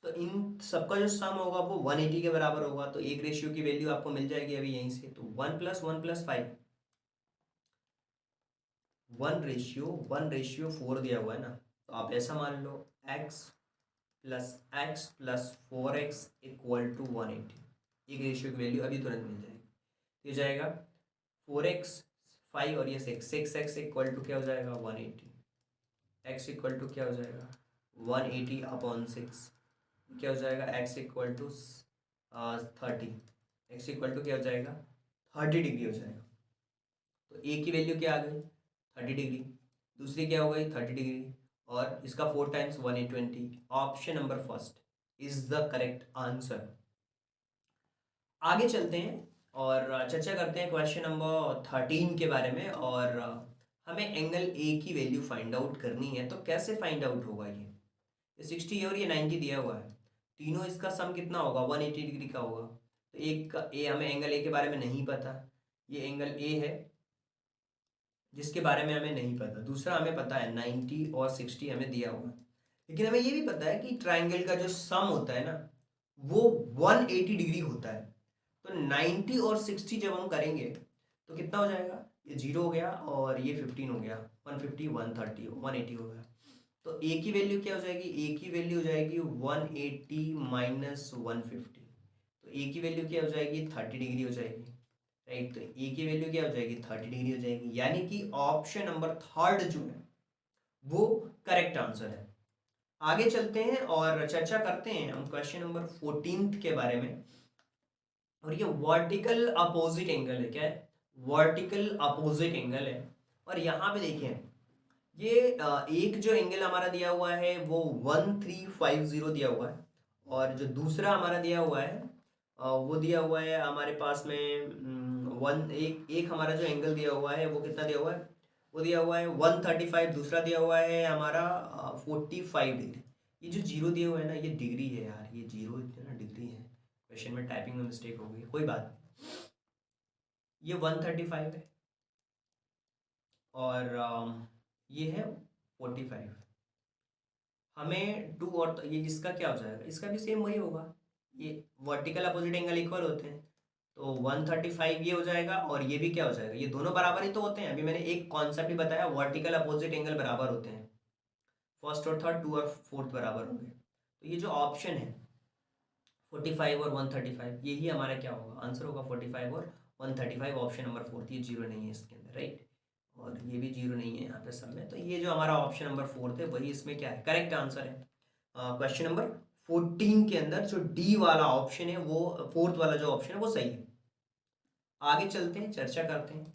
तो इन सबका जो सम होगा वो 180 के बराबर होगा। तो एक रेशियो की वैल्यू आपको मिल जाएगी अभी यहीं से, तो 1+1+5, 1:4 दिया हुआ है ना, तो आप ऐसा मान लो x+x+4x = 180। एक रेशियो की वैल्यू अभी तुरंत मिल जाएगी। ये जाएगा 4x 5 और ये 6x = क्या हो जाएगा, 180। x = क्या हो जाएगा, 180/6। क्या हो जाएगा, x = 30। x = क्या हो जाएगा, 30 डिग्री हो जाएगा। तो a की वैल्यू क्या आ गई, 30 डिग्री, दूसरी क्या हो गई, 30 डिग्री, और इसका 4 times 120। Option number first is the correct answer. आगे चलते हैं और चर्चा करते हैं क्वेश्चन नंबर 13 के बारे में। और हमें एंगल ए की वैल्यू फाइंड आउट करनी है। तो कैसे फाइंड आउट होगा, ये 60 है और ये 90 दिया हुआ है, तीनों इसका सम कितना होगा, 180 डिग्री का होगा। तो एक का ए, हमें एंगल ए के बारे में नहीं पता, ये एंगल ए है जिसके बारे में हमें नहीं पता। दूसरा हमें पता है 90 और 60 हमें दिया हुआ है, लेकिन हमें ये भी पता है कि ट्राइंगल का जो सम होता है ना वो 180 डिग्री होता है। तो 90 और 60 जब हम करेंगे तो कितना हो जाएगा, ये 0 हो गया और ये 15 हो गया, 150 130 180 हो गया। तो ए की वैल्यू क्या हो जाएगी, ए की वैल्यू हो जाएगी 180 - 150। तो ए की वैल्यू क्या हो जाएगी, 30 डिग्री हो जाएगी, राइट। तो ए की वैल्यू क्या हो जाएगी, 30 डिग्री हो जाएगी, यानी कि ऑप्शन नंबर थर्ड जो है वो करेक्ट आंसर है। आगे चलते हैं और चर्चा करते हैं हम क्वेश्चन नंबर 14 के बारे में। और ये वर्टिकल अपोजिट एंगल है, क्या है, वर्टिकल अपोजिट एंगल है। और यहाँ पे देखिए ये एक जो एंगल हमारा दिया हुआ है वो 1350 दिया हुआ है, और जो दूसरा हमारा दिया हुआ है वो दिया हुआ है हमारे पास में एक हमारा जो एंगल दिया हुआ है वो कितना दिया हुआ है, वो दिया हुआ है 135। दूसरा दिया हुआ है हमारा 45 डिग्री। ये जो जीरो दिया हुआ है ना ये डिग्री है यार, ये जीरो इतना डिग्री है, क्वेश्चन में टाइपिंग में मिस्टेक हो गई, कोई बात नहीं। ये 135 है और ये है 45। हमें टू और तो ये इसका क्या हो जाएगा, इसका भी सेम वही होगा, ये वर्टिकल अपोजिट एंगल इक्वल होते हैं। तो 135 ये हो जाएगा और ये भी क्या हो जाएगा, ये दोनों बराबर ही तो होते हैं। अभी मैंने एक कॉन्सेप्ट ही बताया, वर्टिकल अपोजिट एंगल बराबर होते हैं, फर्स्ट और थर्ड, टू और फोर्थ बराबर होंगे। तो ये जो ऑप्शन है 45 और 135 यही हमारा क्या होगा, आंसर होगा 45 और 135, ऑप्शन नंबर फोर्थ। ये जीरो नहीं है इसके अंदर, राइट, और ये भी जीरो नहीं है यहाँ पे सब में। तो ये जो हमारा ऑप्शन नंबर फोर्थ है वही इसमें क्या है, करेक्ट आंसर है। क्वेश्चन नंबर 14 के अंदर जो डी वाला ऑप्शन है वो, फोर्थ वाला जो ऑप्शन है वो सही है। आगे चलते हैं, चर्चा करते हैं,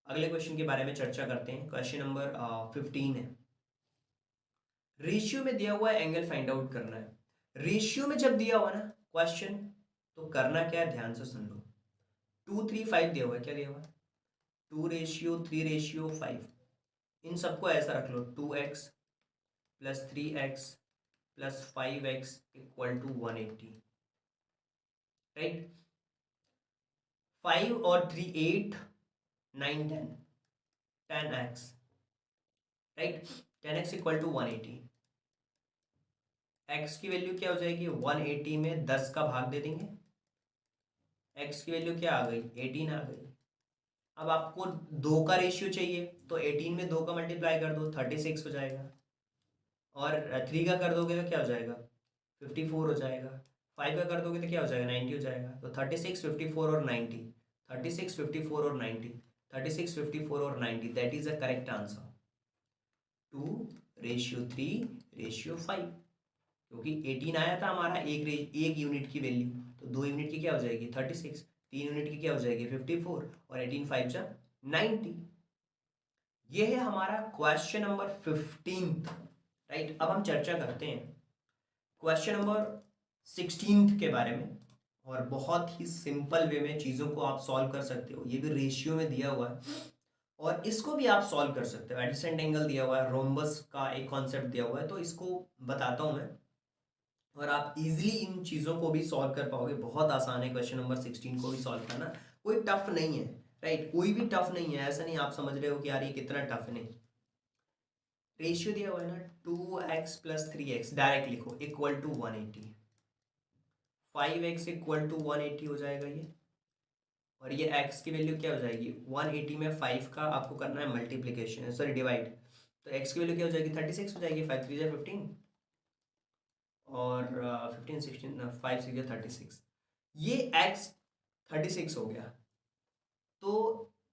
अगले क्वेश्चन के बारे में चर्चा करते हैं। क्वेश्चन नंबर 15 है, रेशियो में दिया हुआ एंगल फाइंड आउट करना है। रेशियो में जब दिया हुआ ना क्वेश्चन, तो करना क्या है, ध्यान से सुन लो। 2:3:5 दिया हुआ है, क्या दिया हुआ है, 2:3:5। इन सबको ऐसा रख लो, 2x + 3x + 5x = 180, राइट। 5 और 3 8 9 10 10x, राइट, 10x = 180। x की वैल्यू क्या हो जाएगी, 180 में 10 का भाग दे देंगे, x की वैल्यू क्या आ गई, 18 आ गई। अब आपको 2 का रेशियो चाहिए, तो 18 में 2 का मल्टीप्लाई कर दो, 36 हो जाएगा। और 3 का कर दोगे तो क्या हो जाएगा, 54 हो जाएगा। 5 का कर दोगे तो क्या हो जाएगा, 90 हो जाएगा। तो 36 54 और 90, 36 54 और 90, 36 54 और 90, that is the correct answer, 2:3:5, क्योंकि 18 आया था हमारा एक यूनिट की वैल्यू, तो 2 यूनिट की क्या हो जाएगी 36, 3 यूनिट की क्या हो जाएगी 54, और 18 5 जा 90। ये है हमारा क्वेश्चन नंबर 15। राइट, अब हम चर्चा करते हैं क्वेश्चन नंबर 16 के बारे में। और बहुत ही सिंपल वे में चीज़ों को आप सॉल्व कर सकते हो। ये भी रेशियो में दिया हुआ है और इसको भी आप सॉल्व कर सकते हो। एडिसेंट एंगल दिया हुआ है, रोम्बस का एक कॉन्सेप्ट दिया हुआ है, तो इसको बताता हूँ मैं और आप इजीली इन चीज़ों को भी सॉल्व कर पाओगे। बहुत आसान है क्वेश्चन नंबर 16 को भी सॉल्व करना, कोई टफ नहीं है। राइट, कोई भी टफ नहीं है, ऐसा नहीं आप समझ रहे हो कि यार ये कितना टफ नहीं। रेशियो दिया हुआ है ना 2x + 3x, डायरेक्ट लिखो equal to 180। 5x equal to 180 हो जाएगा ये, और ये x की वैल्यू क्या हो जाएगी 180 में 5 का आपको करना है मल्टीप्लीकेशन, सॉरी डिवाइड, तो x की वैल्यू क्या हो जाएगी 36 हो जाएगी। 5 3 15 और 15 16 5 6 36, ये x 36 हो गया। तो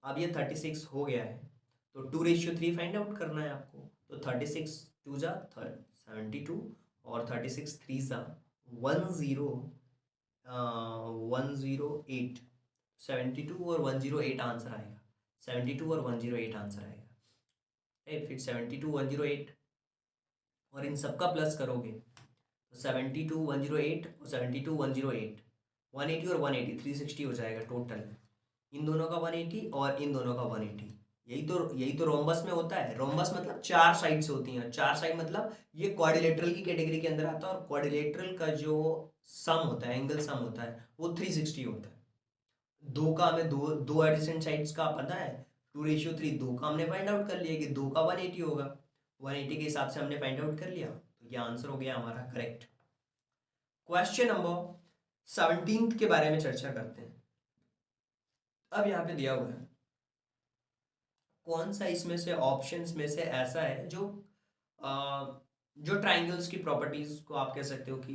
अब ये 36 हो गया है, तो 2:3 फाइंड आउट करना है आपको। तो 36 2 जा 72 और 36 3 जा 108, 72 और 108 आंसर आएगा। 72 और 108 आंसर आएगा। फिर 72 108 और इन सबका प्लस करोगे तो 72 108 और 72 108 180 और 180 360 हो जाएगा टोटल। इन दोनों का 180 और इन दोनों का 180। यही तो रोम्बस में होता है। रोम्बस मतलब 4 साइड्स होती हैं। 4 साइड मतलब ये क्वाड्रिलेटरल की कैटेगरी के अंदर आता है, और क्वाड्रिलेटरल का जो सम होता है, एंगल सम होता है, वो 360 होता है। दो का हमें दो एडिसेंट साइड्स का पता है 2:3, दो का हमने फाइंड आउट कर लिया कि दो का 180 होगा। 180 के हिसाब से हमने फाइंड आउट कर लिया, तो ये आंसर हो गया हमारा करेक्ट। क्वेश्चन नंबर 17 के बारे में चर्चा करते हैं। अब यहाँ पे दिया हुआ है कौन सा इसमें से ऑप्शंस में से ऐसा है जो जो ट्राइंगल्स की प्रॉपर्टीज को आप कह सकते हो कि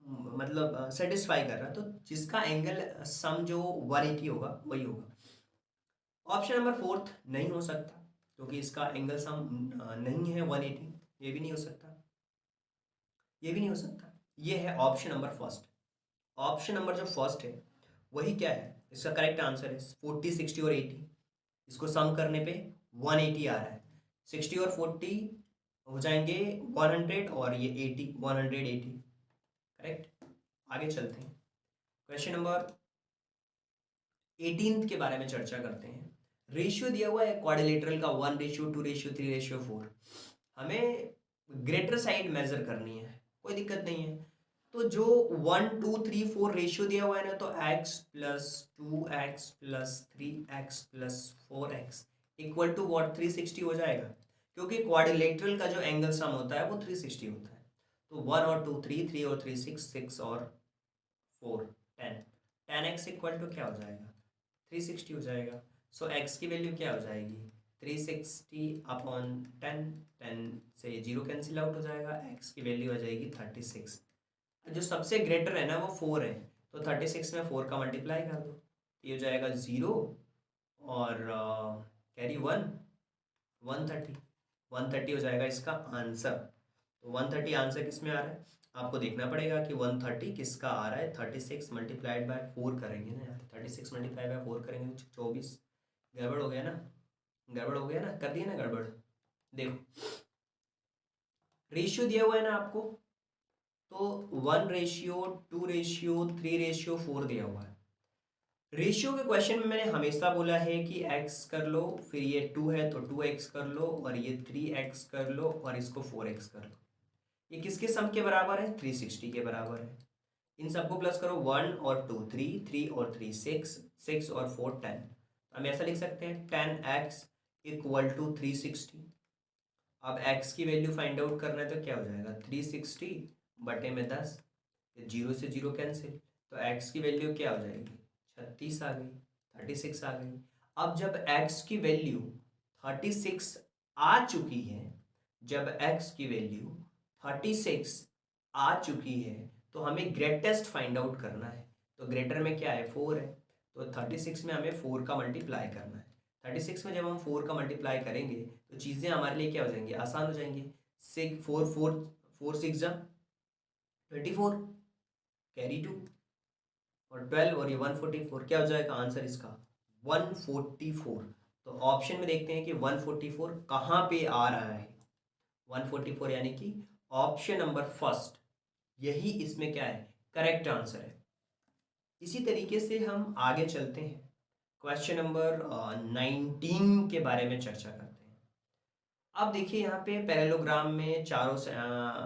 मतलब सेटिस्फाई कर रहा है, तो जिसका एंगल सम जो 180 होगा वही होगा। ऑप्शन नंबर 4 नहीं हो सकता क्योंकि इसका एंगल सम नहीं है 180। ये भी नहीं हो सकता, ये भी नहीं हो सकता। ये है option number first. Option number जो फर्स्ट है वही क्या है, इसका करेक्ट आंसर है 40 60 और 80। इसको सम करने पे 180 आ रहा है। 60 और 40 हो जाएंगे 100 और ये 80 180। करेक्ट, आगे चलते हैं। क्वेश्चन नंबर 18 के बारे में चर्चा करते हैं। रेशियो दिया हुआ है क्वाड्रिलेटरल का 1:2:3:4। हमें ग्रेटर साइड मेजर करनी है, कोई दिक्कत नहीं है। तो जो 1 2 3 4 रेशियो दिया हुआ है ना, तो x + 2x + 3x + 4x equal to what 360 हो जाएगा, क्योंकि क्वाड्रिलेटरल का जो एंगल सम होता है वो 360 होता है। तो 1 और 2 3, 3 और 3 6, 6 और 4 10, 10x इक्वल टू क्या हो जाएगा 360 हो जाएगा। सो x की वैल्यू क्या हो जाएगी 360 अपॉन 10, 10 से 0 कैंसिल आउट हो जाएगा। x की वैल्यू आ जाएगी 36। जो सबसे ग्रेटर है ना वो 4 है, तो 36 में 4 का मल्टीप्लाई कर दो, ये हो जाएगा 0 और कैरी 1 130। 130 हो जाएगा इसका आंसर। तो 130 आंसर किस में आ रहा है आपको देखना पड़ेगा कि 130 किसका आ रहा है। 36 मल्टीप्लाइड बाय 4 करेंगे ना यार, 36 मल्टीप्लाई बाय 4 करेंगे तो 24। गड़बड़ हो गया ना, गड़बड़ हो गया ना, कर दिया ना गड़बड़। देखो रेशियो दिया हुआ है ना आपको, तो 1:2:3:4 दिया हुआ है। रेशियो के क्वेश्चन में मैंने हमेशा बोला है कि x कर लो, फिर ये 2 है तो 2x कर लो, और ये 3x कर लो, और इसको 4x कर लो। ये किसके सम के बराबर है 360 के बराबर है। इन सबको प्लस करो 1 और 2 3, 3 और 3 6, 6 और 4 10। हम ऐसा लिख सकते हैं 10x इक्वल टू 360। अब x की वैल्यू फाइंड आउट करना है तो क्या हो जाएगा 360 बटे में 10, 0 से 0 कैंसिल, तो x की वैल्यू क्या हो जाएगी 36 आ गई, 36 आ गई। अब जब x की वैल्यू 36 आ चुकी है, जब x की वैल्यू 36 आ चुकी है, तो हमें ग्रेटेस्ट फाइंड आउट करना है। तो ग्रेटर में क्या है 4 है, तो 36 में हमें 4 का मल्टीप्लाई करना है। 36 में जब हम 4 का मल्टीप्लाई करेंगे तो चीज़ें हमारे लिए क्या हो जाएंगी आसान हो जाएंगी। 6 4 4 4 6 जा 24 कैरी 2 और 12 और ये 144, क्या हो जाएगा आंसर इसका 144। तो ऑप्शन में देखते हैं कि 144 कहाँ पे आ रहा है। 144 यानी कि ऑप्शन नंबर फर्स्ट, यही इसमें क्या है, करेक्ट आंसर है। इसी तरीके से हम आगे चलते हैं, क्वेश्चन नंबर 19 के बारे में चर्चा करते हैं। अब देखिए यहाँ पे पैरेललोग्राम में चारों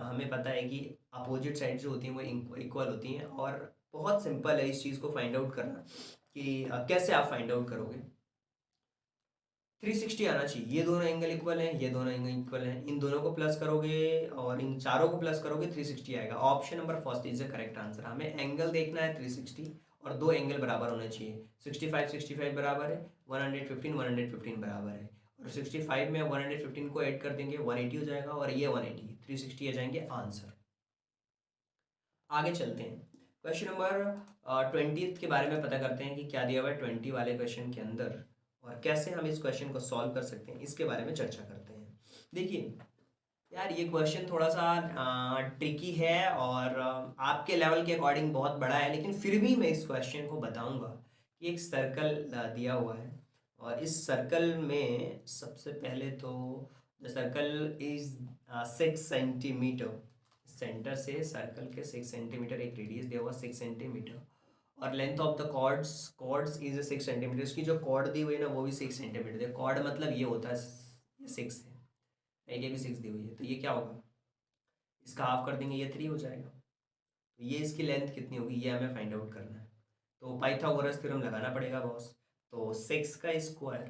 हमें पता है कि अपोजिट साइड जो होती हैं वो इक्वल होती हैं, और बहुत सिंपल है इस चीज़ को फाइंड आउट करना कि कैसे आप फाइंड आउट करोगे। 360 आना चाहिए, ये दोनों एंगल इक्वल हैं, ये दोनों एंगल इक्वल हैं, इन दोनों को प्लस करोगे और इन चारों को प्लस करोगे 360 आएगा। Option number first is the correct answer. हमें एंगल देखना है 360 और दो एंगल बराबर होने चाहिए। 65 बराबर है, 115 बराबर है, और 65 में 115 को ऐड कर देंगे 180 हो जाएगा, और ये 180 360 आ जाएंगे आंसर। आगे चलते हैं, क्वेश्चन नंबर 20 के बारे में पता करते हैं कि क्या दिया हुआ है 20 वाले क्वेश्चन के अंदर, और कैसे हम इस क्वेश्चन को सॉल्व कर सकते हैं, इसके बारे में चर्चा करते हैं। देखिए यार, ये क्वेश्चन थोड़ा सा ट्रिकी है और आपके लेवल के अकॉर्डिंग बहुत बड़ा है, लेकिन फिर भी मैं इस क्वेश्चन को बताऊंगा कि एक सर्कल दिया हुआ है, और इस सर्कल में सबसे पहले तो the circle is 6 centimetre. Centre से सर्कल के 6 सेंटीमीटर एक रेडियस दिया हुआ 6 सेंटीमीटर, और length of the chords is 6 centimetre. इसकी जो कॉर्ड दी हुई है ना वो भी 6 सेंटीमीटर है। कॉर्ड मतलब ये होता है, ये 6 है, राइट, ये भी 6 दी हुई है, तो ये क्या होगा, इसका हाफ कर देंगे, ये 3 हो जाएगा। तो ये इसकी लेंथ कितनी होगी ये हमें फाइंड आउट करना है। तो पाइथागोरस थ्योरम लगाना पड़ेगा बॉस। तो 6 का स्क्वायर,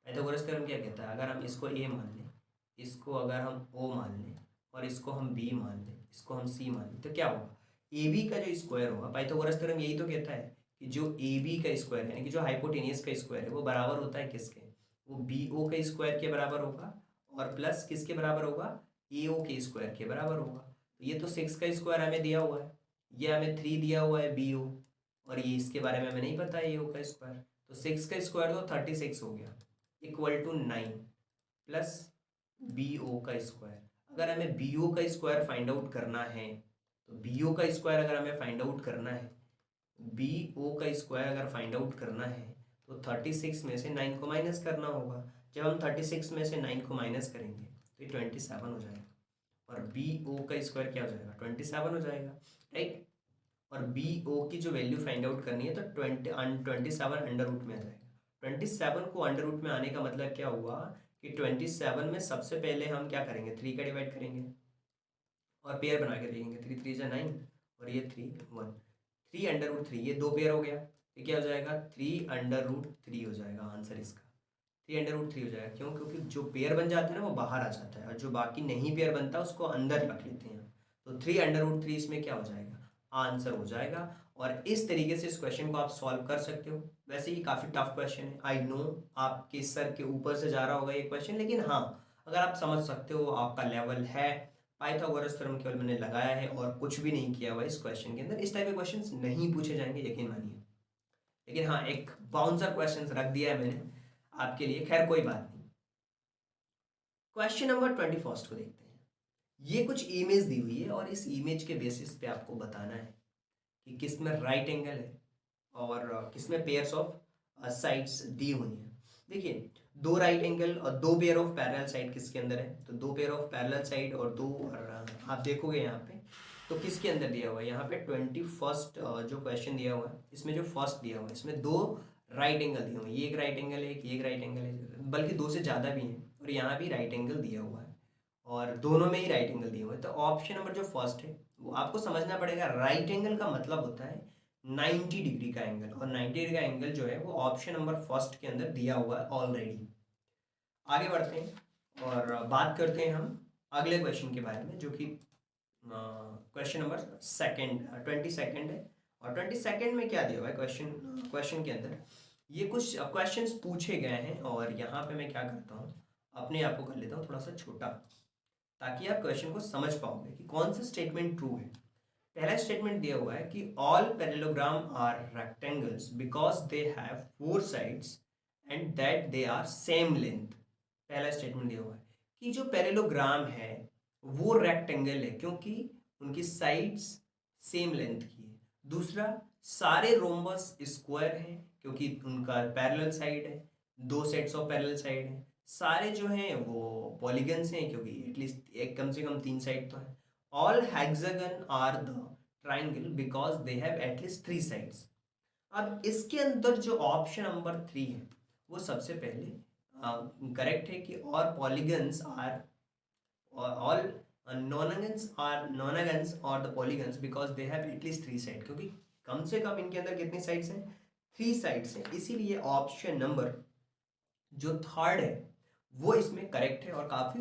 पाइथागोरस थ्योरम क्या कहता है, अगर हम इसको ए मान लें, इसको अगर हम ओ मान लें, और इसको हम बी मान लें, इसको हम सी मान लें, तो क्या होगा, ए बी का जो स्क्वायर होगा, पाइथागोरस थ्योरम यही तो कहता है कि जो ए बी का स्क्वायर है, यानी कि जो हाइपोटेनियस का स्क्वायर है, वो बराबर होता है किसके, वो बी ओ का स्क्वायर के बराबर होगा, और प्लस किसके बराबर होगा, ए ओ के स्क्वायर के बराबर होगा। तो ये तो 6 का स्क्वायर हमें दिया हुआ है, ये हमें 3 दिया हुआ है बी ओ, और ये इसके बारे में हमें नहीं पता है ए ओ का स्क्वायर। तो 6 का स्क्वायर तो 36 हो गया, equal to 9 plus B O का स्क्वायर। अगर हमें बी ओ का स्क्वायर फाइंड आउट करना है, तो बी ओ का स्क्वायर अगर हमें फाइंड आउट करना है, बी ओ का स्क्वायर अगर फाइंड आउट करना है, तो 36 में से 9 को माइनस करना होगा। जब हम 36 में से 9 को माइनस करेंगे तो ये 27 हो जाएगा, और बी ओ का स्क्वायर क्या हो जाएगा, 27 हो जाएगा, राइट। और बी ओ की जो वैल्यू फाइंड आउट करनी है, तो 27 अंडर रूट में आ जाएगा। 27 को अंडर रूट में आने का मतलब क्या हुआ कि 27 में सबसे पहले हम क्या करेंगे, 3 का डिवाइड करेंगे और पेयर बना के देखेंगे, 3 3 जा 9 और ये 3 1, 3 अंडर रूट 3, ये दो पेयर हो गया, ये क्या हो जाएगा 3 अंडर रूट 3 हो जाएगा आंसर इसका। 3 अंडर रूट 3 हो जाएगा, क्यों, क्योंकि जो पेयर बन जाता है ना वो बाहर आ जाता है, और जो बाकी नहीं पेयर बनता उसको अंदर रख लेते हैं। तो 3 अंडर रूट 3 इसमें क्या हो जाएगा, आंसर हो जाएगा। और इस तरीके से इस क्वेश्चन को आप सॉल्व कर सकते हो। वैसे ये काफ़ी टफ क्वेश्चन है, आई नो आपके सर के ऊपर से जा रहा होगा ये क्वेश्चन, लेकिन हाँ, अगर आप समझ सकते हो, आपका लेवल है। पाइथागोरस थ्योरम केवल मैंने लगाया है और कुछ भी नहीं किया हुआ इस क्वेश्चन के अंदर। इस टाइप के क्वेश्चंस नहीं पूछे जाएंगे, यकीन मानिए। लेकिन हाँ, एक बाउंसर क्वेश्चंस रख दिया है मैंने आपके लिए, खैर कोई बात नहीं। क्वेश्चन नंबर 21 को देखते हैं। ये कुछ इमेज दी हुई है, और इस इमेज के बेसिस पे आपको बताना है कि किस में राइट एंगल है और किस में पेयर्स ऑफ साइड्स दी हुई हैं। देखिए, दो राइट एंगल और दो पेयर ऑफ पैरेलल साइड किसके अंदर है, तो दो पेयर ऑफ पैरेलल साइड और दो, और आप देखोगे यहाँ पे तो किसके अंदर दिया हुआ है, यहाँ पे 21 जो क्वेश्चन दिया हुआ है, इसमें जो फर्स्ट दिया हुआ है, इसमें दो राइट एंगल दिए हुए हैं, ये एक राइट एंगल है, ये एक राइट एंगल है, बल्कि दो से ज़्यादा भी हैं, और यहाँ भी राइट एंगल दिया हुआ है, और दोनों में ही राइट एंगल दिए हुए हैं। तो ऑप्शन नंबर जो फर्स्ट है वो आपको समझना पड़ेगा। राइट एंगल का मतलब होता है 90 डिग्री का एंगल, और 90 डिग्री का एंगल जो है वो ऑप्शन नंबर फर्स्ट के अंदर दिया हुआ है ऑलरेडी। आगे बढ़ते हैं और बात करते हैं हम अगले क्वेश्चन के बारे में, जो कि क्वेश्चन नंबर 22 है। और 22 में क्या दिया हुआ है क्वेश्चन के अंदर, ये कुछ क्वेश्चंस पूछे गए हैं, और यहाँ पे मैं क्या करता हूँ, अपने आप को कर लेता हूँ थोड़ा सा छोटा, ताकि आप क्वेश्चन को समझ पाओगे कि कौन सा स्टेटमेंट ट्रू है। पहला स्टेटमेंट दिया हुआ है कि all parallelogram are rectangles because they have 4 sides and that they are same length. पहला स्टेटमेंट दिया हुआ है कि जो पैरेललोग्राम है वो रेक्टेंगल है, क्योंकि उनकी साइड्स सेम लेंथ की है। दूसरा, सारे रोम्बस स्क्वायर हैं क्योंकि उनका पैरेलल साइड है, दो सेट्स ऑफ पैरेलल साइड हैं। सारे जो हैं वो पॉलीगन्स हैं क्योंकि एटलीस्ट एक कम से कम तीन साइड तो है। All hexagon are the triangle because they have at least three sides. अब इसके अंदर जो ऑप्शन नंबर 3 है वो सबसे पहले करेक्ट है कि और पॉलीगन्स आर ऑल नॉनगन्स और the polygons because they have at least three side, क्योंकि कम से कम इनके अंदर कितनी साइड्स हैं, थ्री साइड्स हैं। इसीलिए ऑप्शन नंबर जो थर्ड है वो इसमें करेक्ट है और काफ़ी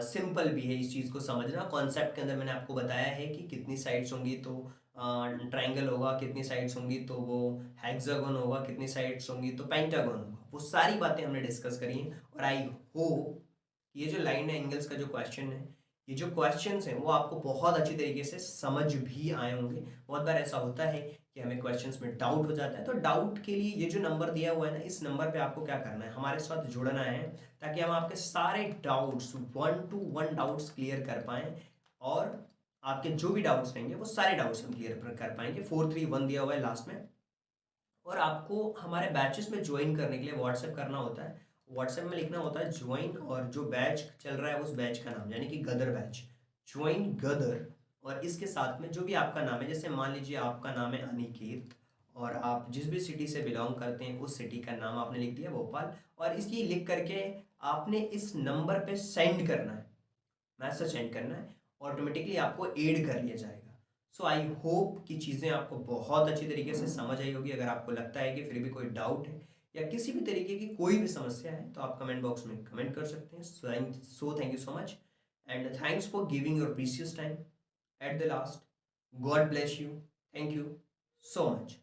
सिंपल भी है इस चीज़ को समझना। कॉन्सेप्ट के अंदर मैंने आपको बताया है कि कितनी साइड्स होंगी तो ट्राइंगल होगा, कितनी साइड्स होंगी तो वो हेक्सागोन होगा, कितनी साइड्स होंगी तो पेंटागोन होगा। वो सारी बातें हमने डिस्कस करी हैं और आई होप ये जो लाइन एंगल्स का जो क्वेश्चन है, ये जो क्वेश्चंस हैं वो आपको बहुत अच्छी तरीके से समझ भी आए होंगे। बहुत बार ऐसा होता है कि हमें क्वेश्चंस में डाउट हो जाता है, तो डाउट के लिए ये जो नंबर दिया हुआ है ना, इस नंबर पे आपको क्या करना है, हमारे साथ जुड़ना है ताकि हम आपके सारे डाउट्स 1-to-1 डाउट्स क्लियर कर पाएँ और आपके जो भी डाउट्स रहेंगे वो सारे डाउट्स हम क्लियर कर पाएंगे। 4-3-1 दिया हुआ है लास्ट में। और आपको हमारे बैचेस में ज्वाइन करने के लिए व्हाट्सएप करना होता है। व्हाट्सएप में लिखना होता है ज्वाइन और जो बैच चल रहा है उस बैच का नाम, यानी कि गदर बैच, ज्वाइन गदर। और इसके साथ में जो भी आपका नाम है, जैसे मान लीजिए आपका नाम है अनिकेत और आप जिस भी सिटी से बिलोंग करते हैं उस सिटी का नाम आपने लिख दिया भोपाल, और इसकी लिख करके आपने इस नंबर पे सेंड करना है, मैसेज सेंड करना है, ऑटोमेटिकली आपको ऐड कर लिया जाएगा। सो आई होप कि चीज़ें आपको बहुत अच्छी तरीके से समझ आई होगी। अगर आपको लगता है कि फिर भी कोई डाउट है या किसी भी तरीके की कोई भी समस्या है तो आप कमेंट बॉक्स में कमेंट कर सकते हैं। So thank you so much and thanks for giving your precious time at the last. God bless you. Thank you so much.